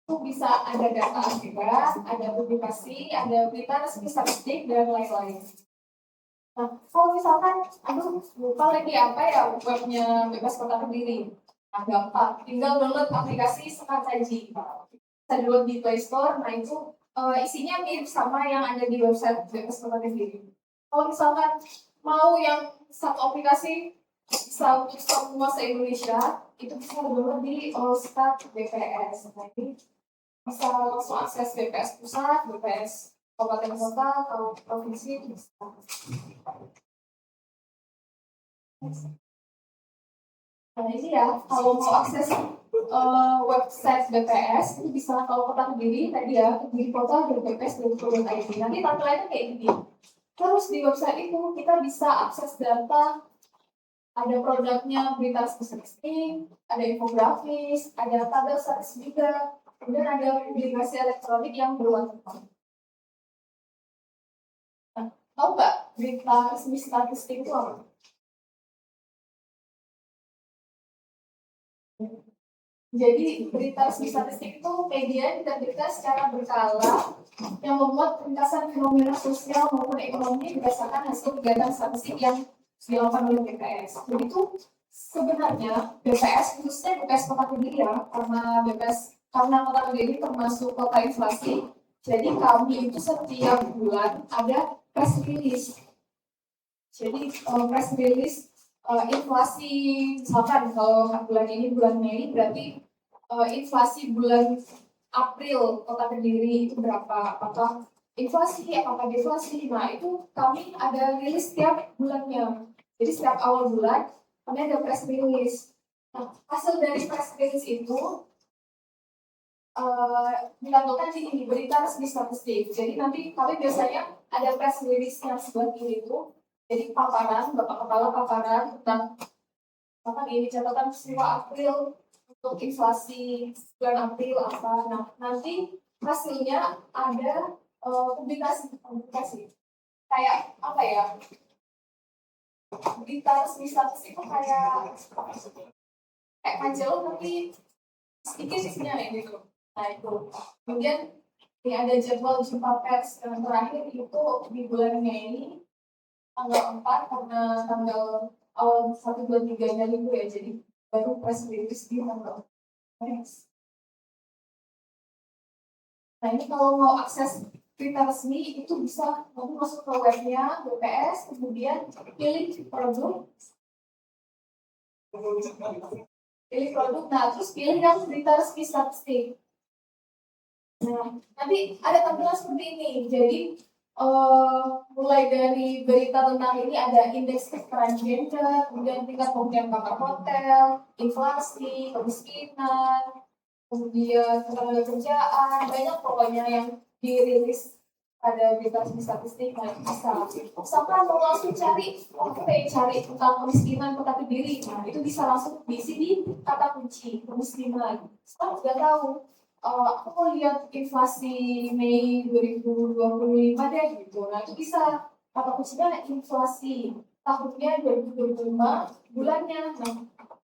Itu bisa ada data bebas, ada publikasi, ada berita resmi statistik dan lain-lain. Nah, kalau misalkan, aduh lupa lagi apa ya webnya Bebas Kota Kediri. Nah, gampang, tinggal download aplikasi Sekarsaji. Bisa download di Play Store. Nah, itu isinya mirip sama yang ada di website Bebas Kota Kediri. Kalau misalkan mau yang satu aplikasi bisa untuk semua se-Indonesia, itu bisa download di Start BPS. Nah, ini bisa langsung akses BPS pusat, BPS kabupaten kota atau provinsi itu bisa. Nah, ini ya, kalau mau akses website BPS itu bisa, kalau kota Kediri tadi ya, Kediri kota dari bps.go.id. Nanti tampilannya kayak gini. Terus di website itu kita bisa akses data, ada produknya, berita statistik, ada infografis, ada tabel statistik juga, kemudian ada publikasi elektronik yang berwarna. Nah, tahu nggak berita resmi statistik itu apa? Jadi berita resmi statistik itu media yang diterbitkan secara berkala yang memuat ringkasan fenomena sosial maupun ekonomi berdasarkan hasil kegiatan statistik yang dilakukan oleh BPS. Begitu sebenarnya BPS, khususnya BPS Kota Kediri ya, karena Kota Kediri termasuk kota inflasi, jadi kami itu setiap bulan ada press release. Jadi press release inflasi, misalkan kalau bulan ini bulan Mei, berarti inflasi bulan April Kota Kediri itu berapa? Apakah inflasi, apakah deflasi? Nah, itu kami ada rilis setiap bulannya. Jadi setiap awal bulan kami ada press release. Nah, hasil dari press release itu ditampilkan di ini, berita resmi statistik. Jadi nanti kami biasanya ada press release yang sebelah kiri itu. Jadi paparan, Bapak Kepala paparan tentang ini catatan peristiwa April untuk inflasi bulan April apa. Nah, nanti hasilnya ada publikasi kayak apa ya, berita resmi statistik itu kayak majalah tapi sedikit isinya kayak gitu. Nah itu kemudian ini ada jadwal jumpa pers yang terakhir itu di bulan Mei tanggal 4 karena tanggal awal 1, 2, 3-nya libur ya, jadi baru press release di tanggal 4. Nah ini kalau mau akses berita resmi itu bisa masuk ke webnya BPS, kemudian pilih produk, nah terus pilih yang berita resmi statistik. Nah nanti ada tampilan seperti ini, jadi mulai dari berita tentang ini ada indeks kesetaraan gender, kemudian tingkat pembelian kamar hotel, inflasi, kemiskinan, kemudian tenaga kerjaan, banyak pokoknya yang dirilis pada berita statistik. Nah bisa misalkan mau langsung cari cari tentang kemiskinan kota Kediri, nah itu bisa langsung diisi di kata kunci kemiskinan. Sekarang sudah tahu aku mau lihat inflasi Mei 2025 deh gitu. Nah itu bisa kata kuncinya inflasi tahunnya 2025, bulannya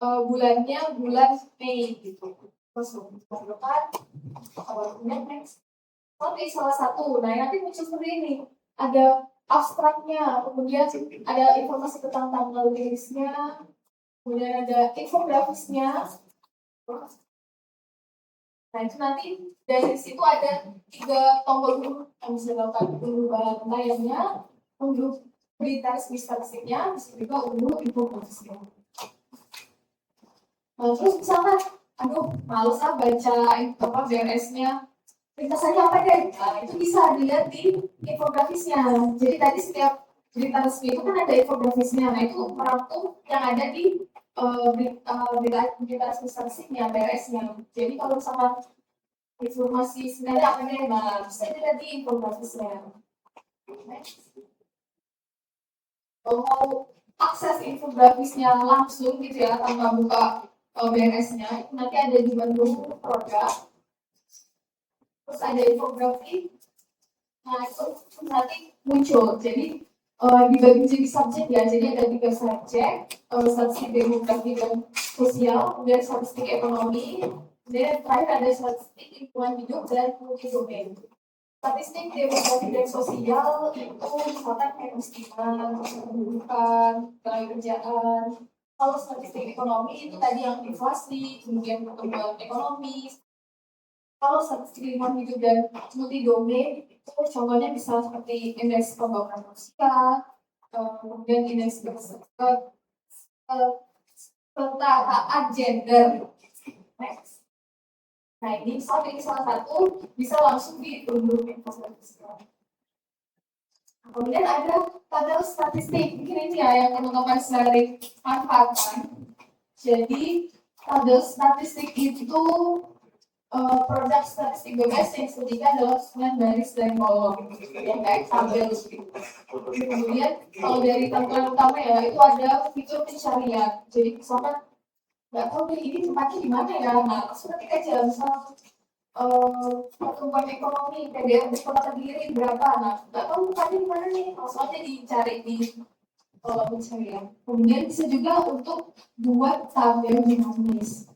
bulannya bulan Mei gitu. Terus kan awalnya next. Oke, salah satu. Nah nanti muncul seperti ini. Ada abstraknya, kemudian ada informasi tentang tanggal rilisnya, kemudian ada infografisnya. Nah itu nanti dari situ ada 3 tombol huruf yang bisa dilakukan, perubahan layarnya, unduh berita resmi statistiknya, bisa juga unduh infografisnya. Nah terus misalkan, aduh males baca BRS-nya, berita saja apa deh? Nah itu bisa dilihat di infografisnya. Jadi tadi setiap berita resmi itu kan ada infografisnya. Nah itu merangkum yang ada di berita resmi statistiknya, BRS-nya. Jadi kalau misalkan informasi sebenarnya apa nih, nah bisa dilihat di infografisnya. Kalau mau akses infografisnya langsung gitu ya, tanpa buka BRS-nya, itu nanti ada di menu produk, terus ada infografi. Nah itu nanti muncul. Jadi dibagi jadi subjek ya, jadi ada 3 subjek, statistik demografi dan sosial, kemudian statistik ekonomi, kemudian terakhir ada statistik lingkungan hidup dan multidomain. Statistik demografi dan sosial itu misalkan kemiskinan, pendidikan, tenaga kerjaan. Kalau statistik ekonomi itu tadi yang inflasi, kemudian pertumbuhan ekonomi. Kalau statistik lingkungan hidup dan multidomain itu contohnya bisa seperti indeks pembangunan manusia, kemudian indeks kesetaraan gender. Next. Nah ini salah satu bisa langsung diunduh informasi. Kemudian ada tabel statistik, mungkin ini ya yang teman-teman sering manfaatkan. Jadi tabel statistik itu produk statistik BPS yang ketiga adalah susunan baris dan kolom yang kayak tabel gitu. Kemudian kalau dari tampilan utama ya itu ada fitur pencarian. Jadi misalkan nggak tahu deh ini tempatnya di mana ya, nah langsung ketik aja misal pertumbuhan ekonomi PDB Kota Kediri berapa, nah nggak tahu tempatnya di mana nih, langsung aja dicari di kolom pencarian. Kemudian bisa juga untuk buat tabel dinamis.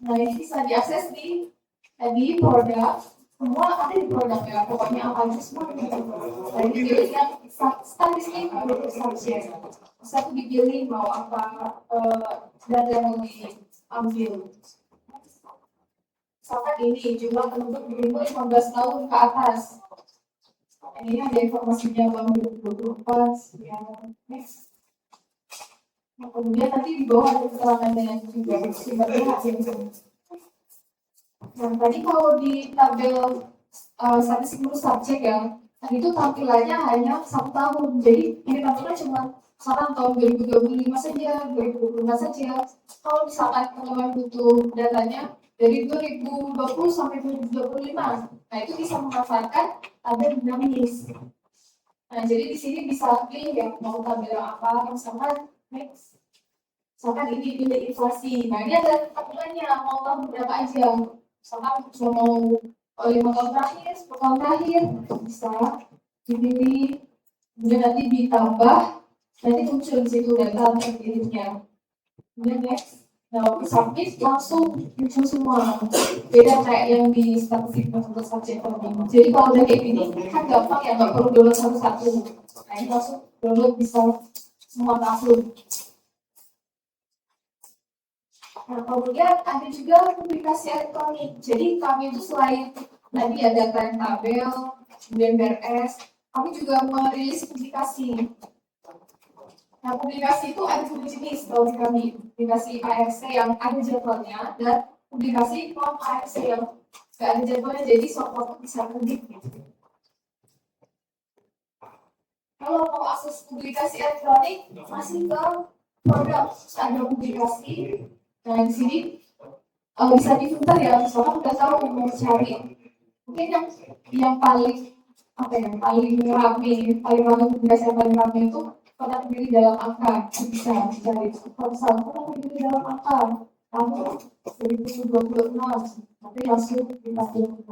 Nah ini bisa diakses di produk, semua ada di produk ya, pokoknya apa aja semua ada di produk. Dan dipilih yang statistik atau subjek. Satu dipilih mau apa data yang mau diambil. Misalkan ini jumlah penduduk di umur 15 tahun ke atas. Ini ada informasinya tahun 2024 ya. Next. Nah, kemudian nanti di bawah ada keterangannya yang juga sebenarnya yang. Nah tadi kalau di tabel statistik menurut subjek ya, tadi itu tampilannya hanya 1 tahun. Jadi ini tampilannya cuma misalkan tahun 2025 saja, 2025 saja. Kalau misalkan teman-teman butuh datanya dari 2020 sampai 2025, nah itu bisa memanfaatkan tabel dinamis. Nah jadi di sini bisa pilih ya mau tabel apa, misalkan next. misalkan ini nilai inflasi. Nah ini ada tabungannya, mau tahu berapa aja. Misalkan cuma mau 5 tahun terakhir, 10 tahun terakhir, bisa dipilih, kemudian nanti ditambah, nanti muncul di situ data terpilihnya. Kemudian next, nah waktu submit langsung muncul semua. Beda kayak yang di statistik untuk subjek ini. Jadi kalau udah kayak gini kan gampang ya, nggak perlu download satu-satu. Nah ini langsung download bisa semua tahun. Nah kemudian ada juga publikasi elektronik. Jadi kami itu selain tadi ada tabel, kemudian BRS, kami juga merilis publikasi. Nah, publikasi itu ada dua jenis kalau di kami. Publikasi ARC yang ada jadwalnya dan publikasi non ARC yang nggak ada jadwalnya, jadi software bisa terbit. Kalau mau akses publikasi elektronik, masih ke produk ada publikasi. Nah, di sini bisa difilter ya, misalnya udah tahu mau cari. Mungkin yang paling paling ramai publikasi yang paling ramai itu pada berdiri dalam angka, bisa dicari. Kalau misalnya pada berdiri dalam angka, kamu 2026, nanti langsung kita pilih.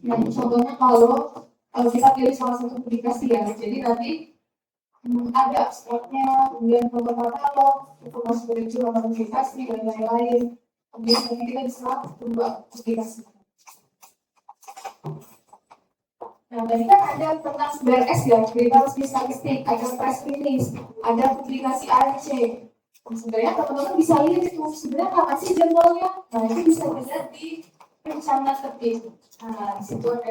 Nah, contohnya kalau kita pilih salah satu publikasi ya, jadi nanti ada abstraknya, kemudian foto katalog, informasi berjual publikasi dan lain-lain. Kemudian nanti kita bisa membuat publikasi. Nah, tadi kan ada tentang BRS ya, berita resmi statistik, ada press release, ada publikasi ARC. Sebenarnya teman-teman bisa lihat itu sebenarnya kapan sih jadwalnya. Nah, itu bisa dilihat di rencana terbit. Nah, di situ ada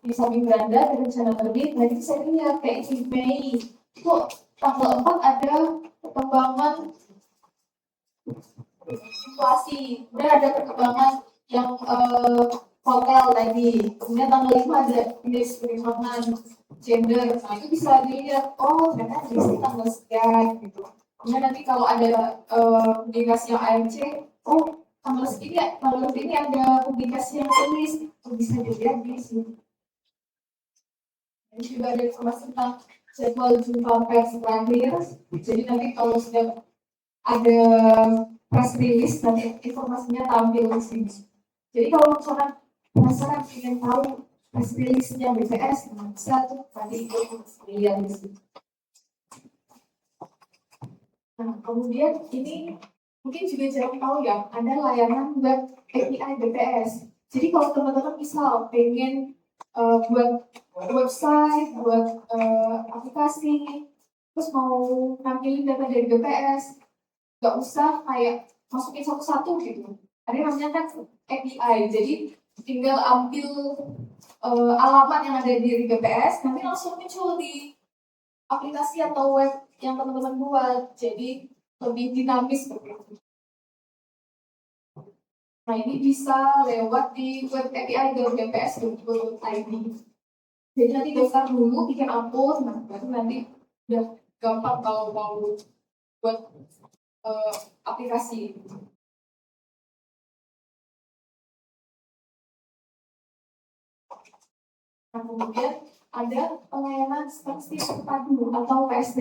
di samping beranda ada rencana terbit. Nah, itu saya lihat kayak di Mei itu tanggal 4 ada perkembangan inflasi, dan ada perkembangan yang hotel tadi, kemudian tanggal 5 ada indeks perimanan gender. Nah itu bisa dilihat, oh ternyata di sini tanggal sekian gitu. Kemudian nanti kalau ada publikasi yang AMC, oh tanggal segini ada publikasi yang tulis, oh, bisa dilihat di sini. Dan juga ada informasi tentang jadwal jumpa pers terakhir. Jadi nanti kalau sudah ada press release, nanti informasinya tampil di sini. Jadi kalau misalkan penasaran ingin tahu press release-nya BPS, bisa tuh tadi lihat di sini. Nah, kemudian ini mungkin juga jarang tahu ya, ada layanan web API BPS. Jadi kalau teman-teman misal pengen buat website, buat aplikasi, terus mau nampilin data dari BPS, nggak usah kayak masukin satu-satu gitu. Ada namanya kan API, jadi tinggal ambil alamat yang ada di BPS, nanti langsung muncul di aplikasi atau web yang teman-teman buat, jadi lebih dinamis seperti itu. Nah ini bisa lewat di web api.bps.go.id. Jadi nanti daftar dulu, bikin akun, nah baru nanti udah gampang kalau mau buat aplikasi. Nah, kemudian ada pelayanan statistik terpadu atau PST.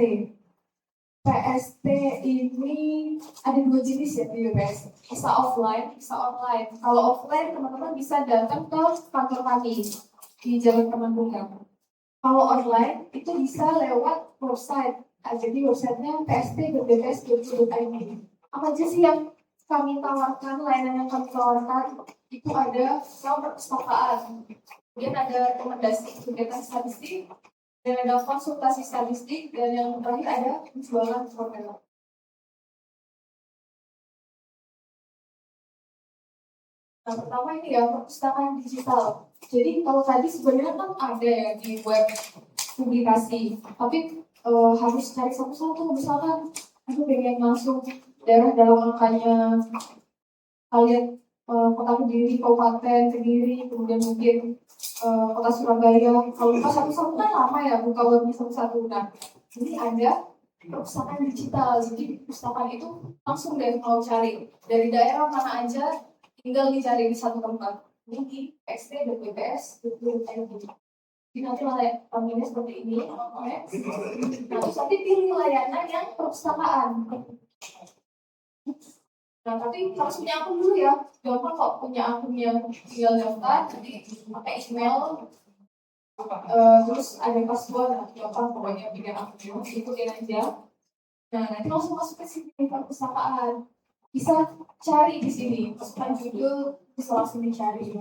PST ini ada dua jenis ya di BPS, bisa offline, bisa online. Kalau offline teman-teman bisa datang ke kantor kami di Jalan Kemanggungan. Kalau online itu bisa lewat website. Jadi websitenya pst.bps.go.id. Apa aja sih yang kami tawarkan, layanan yang kami tawarkan? Itu ada perpustakaan. Kemudian ada rekomendasi kegiatan statistik, dan ada konsultasi statistik, dan yang terakhir ada penjualan formula. Nah, pertama ini ya perpustakaan digital. Jadi kalau tadi sebenarnya kan ada ya di web publikasi, tapi harus cari satu-satu. Misalkan aku pengen langsung daerah dalam angkanya, kalian kota Kediri, Kabupaten Kediri, kemudian mungkin kota Surabaya. Kalau buka satu-satu kan lama ya, buka webnya satu-satu. Nah, ini ada perpustakaan digital. Jadi perpustakaan itu langsung deh mau cari dari daerah mana aja, tinggal dicari di satu tempat. Ini di pst.bps.go.id. Jadi nanti layanannya seperti ini, oke. Nah, terus nanti pilih layanan yang perpustakaan. Nah, tapi harus punya akun dulu ya. Gampang kok punya akun yang tinggal daftar, jadi pakai email, terus ada password, gampang pokoknya bikin akun, ikutin aja. Nah, nanti langsung masuk ke sini perpustakaan. Bisa cari di sini, masukkan judul, bisa langsung dicari.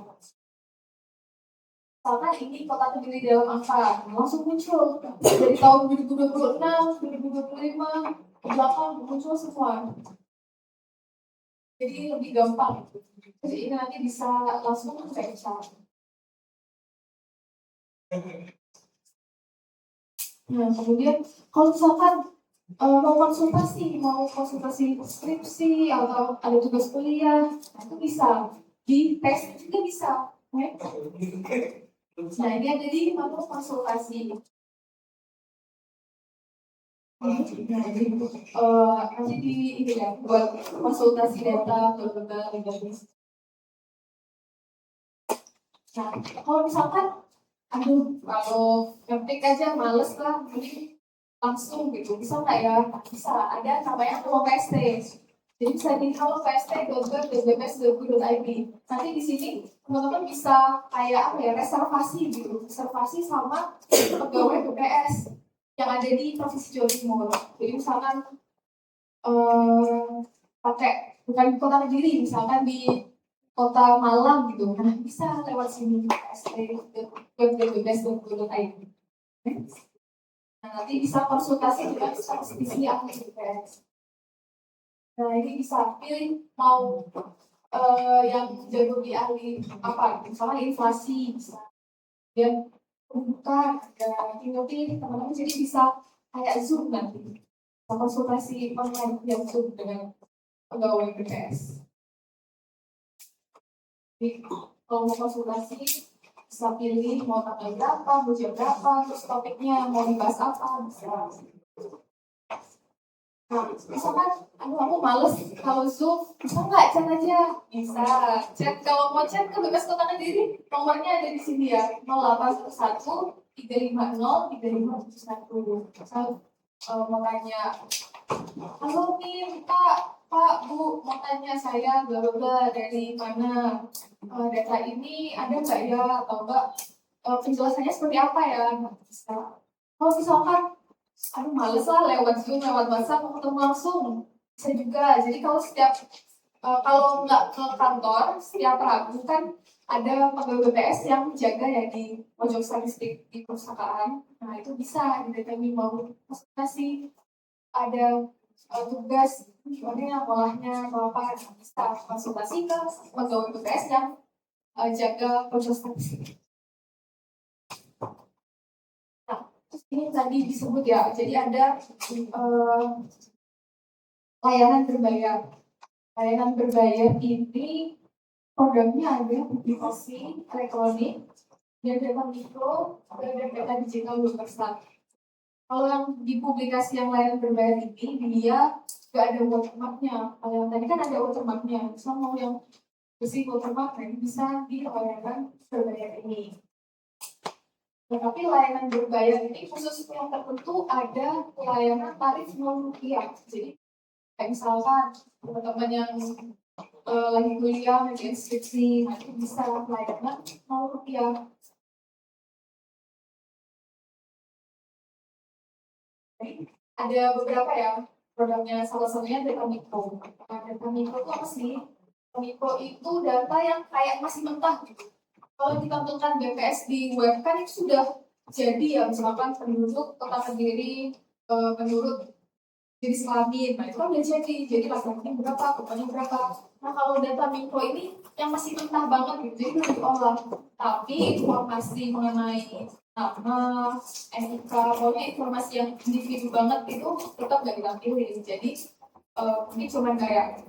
Misalkan ini kota Kediri dalam angka, langsung muncul dari tahun 2026, 2025, ke belakang muncul semua. Jadi lebih gampang. Jadi ini nanti bisa langsung baca. Nah, kemudian kalau misalkan mau konsultasi skripsi atau ada tugas kuliah, itu bisa di tes juga bisa. Nah, ini ada di menu konsultasi. Nanti di ini ya buat konsultasi data berbagai legalistik. Nah, kalau misalkan kalau ngetik aja males lah, jadi langsung gitu, bisa nggak ya? Bisa, ada namanya Halo PST. Jadi bisa di halo.pst.gov.bps.go.id. Nanti di sini teman-teman bisa kayak apa ya, reservasi gitu, reservasi sama pegawai BPS yang ada di Provinsi Jawa Timur. Jadi misalkan pakai bukan di Kota Kediri, misalkan di Kota Malang gitu, nah bisa lewat sini pst.gov.bps.go.id. Nah, nanti bisa konsultasi dengan statistisi ahli BPS. Nah, ini bisa pilih mau yang jago di ahli apa, misalnya inflasi, bisa dan pembukaan, ada tinggal pilih teman-teman, jadi bisa kayak Zoom nanti, bisa konsultasi online yang Zoom dengan pegawai BPS. Jadi kalau mau konsultasi bisa pilih mau tanggal berapa, mau jam berapa, terus topiknya mau dibahas apa, bisa. Nah, misalkan, aku males kalau Zoom, bisa nggak chat aja? Bisa, chat. Kalau mau chat ke BPS Kota Kediri, nomornya ada di sini ya, 0811 350 3571. Misal mau tanya, halo Mim, Pak, Bu, mau tanya saya bla bla bla dari mana, data ini ada nggak ya, atau enggak penjelasannya seperti apa ya? Bisa. Kalau misalkan males lah lewat Zoom, lewat WhatsApp, mau ketemu langsung bisa juga. Jadi kalau kalau nggak ke kantor setiap Rabu kan ada pegawai BPS yang jaga ya di pojok statistik di perpustakaan. Nah itu bisa didatangi mau konsultasi, ada tugas gimana ngolahnya atau apa, bisa konsultasi ke pegawai BPS yang jaga pojok statistik. Terus ini tadi disebut ya, jadi ada layanan berbayar. Layanan berbayar ini programnya ada publikasi elektronik, dan data mikro, dan data digital berkesan. Kalau yang di publikasi yang layanan berbayar ini, dia nggak ada watermarknya. Kalau yang tadi kan ada watermarknya, misal mau yang bersih watermark, nah bisa di layanan berbayar ini. Tetapi layanan berbayar ini khusus yang tertentu ada layanan tarif non-rupiah. Jadi kayak misalkan teman-teman yang lagi kuliah, lagi skripsi, nanti bisa layanan non-rupiah. Ada beberapa ya produknya, salah satunya data mikro. Nah, data mikro itu apa sih? Data mikro itu data yang kayak masih mentah gitu. Kalau ditampilkan BPS di web kan itu sudah jadi ya, misalkan penduduk Kota Kediri menurut jenis kelamin, nah itu kan udah jadi laki-laki berapa, perempuan berapa. Nah kalau data mikro ini yang masih mentah banget gitu, jadi belum diolah, tapi informasi mengenai nama, NIK, pokoknya informasi yang individu banget itu tetap nggak ditampilin. Jadi ini cuma kayak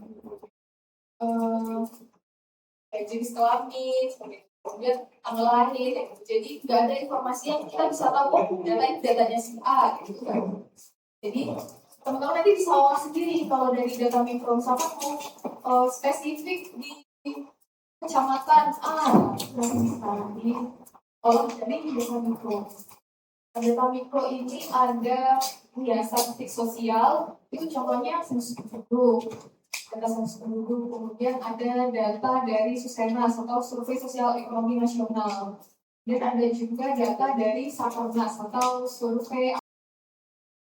jenis kelamin, kemudian tanggal lahir, jadi nggak ada informasi yang kita bisa tahu datanya si A gitu kan. Jadi teman-teman nanti bisa olah sendiri kalau dari data mikro, misalkan mau spesifik di kecamatan A, bisa olah dari data mikro. Data mikro ini ada ya statistik sosial, itu contohnya sensus penduduk, data sensus penduduk, kemudian ada data dari Susenas atau Survei Sosial Ekonomi Nasional, dan ada juga data dari Sakornas atau Survei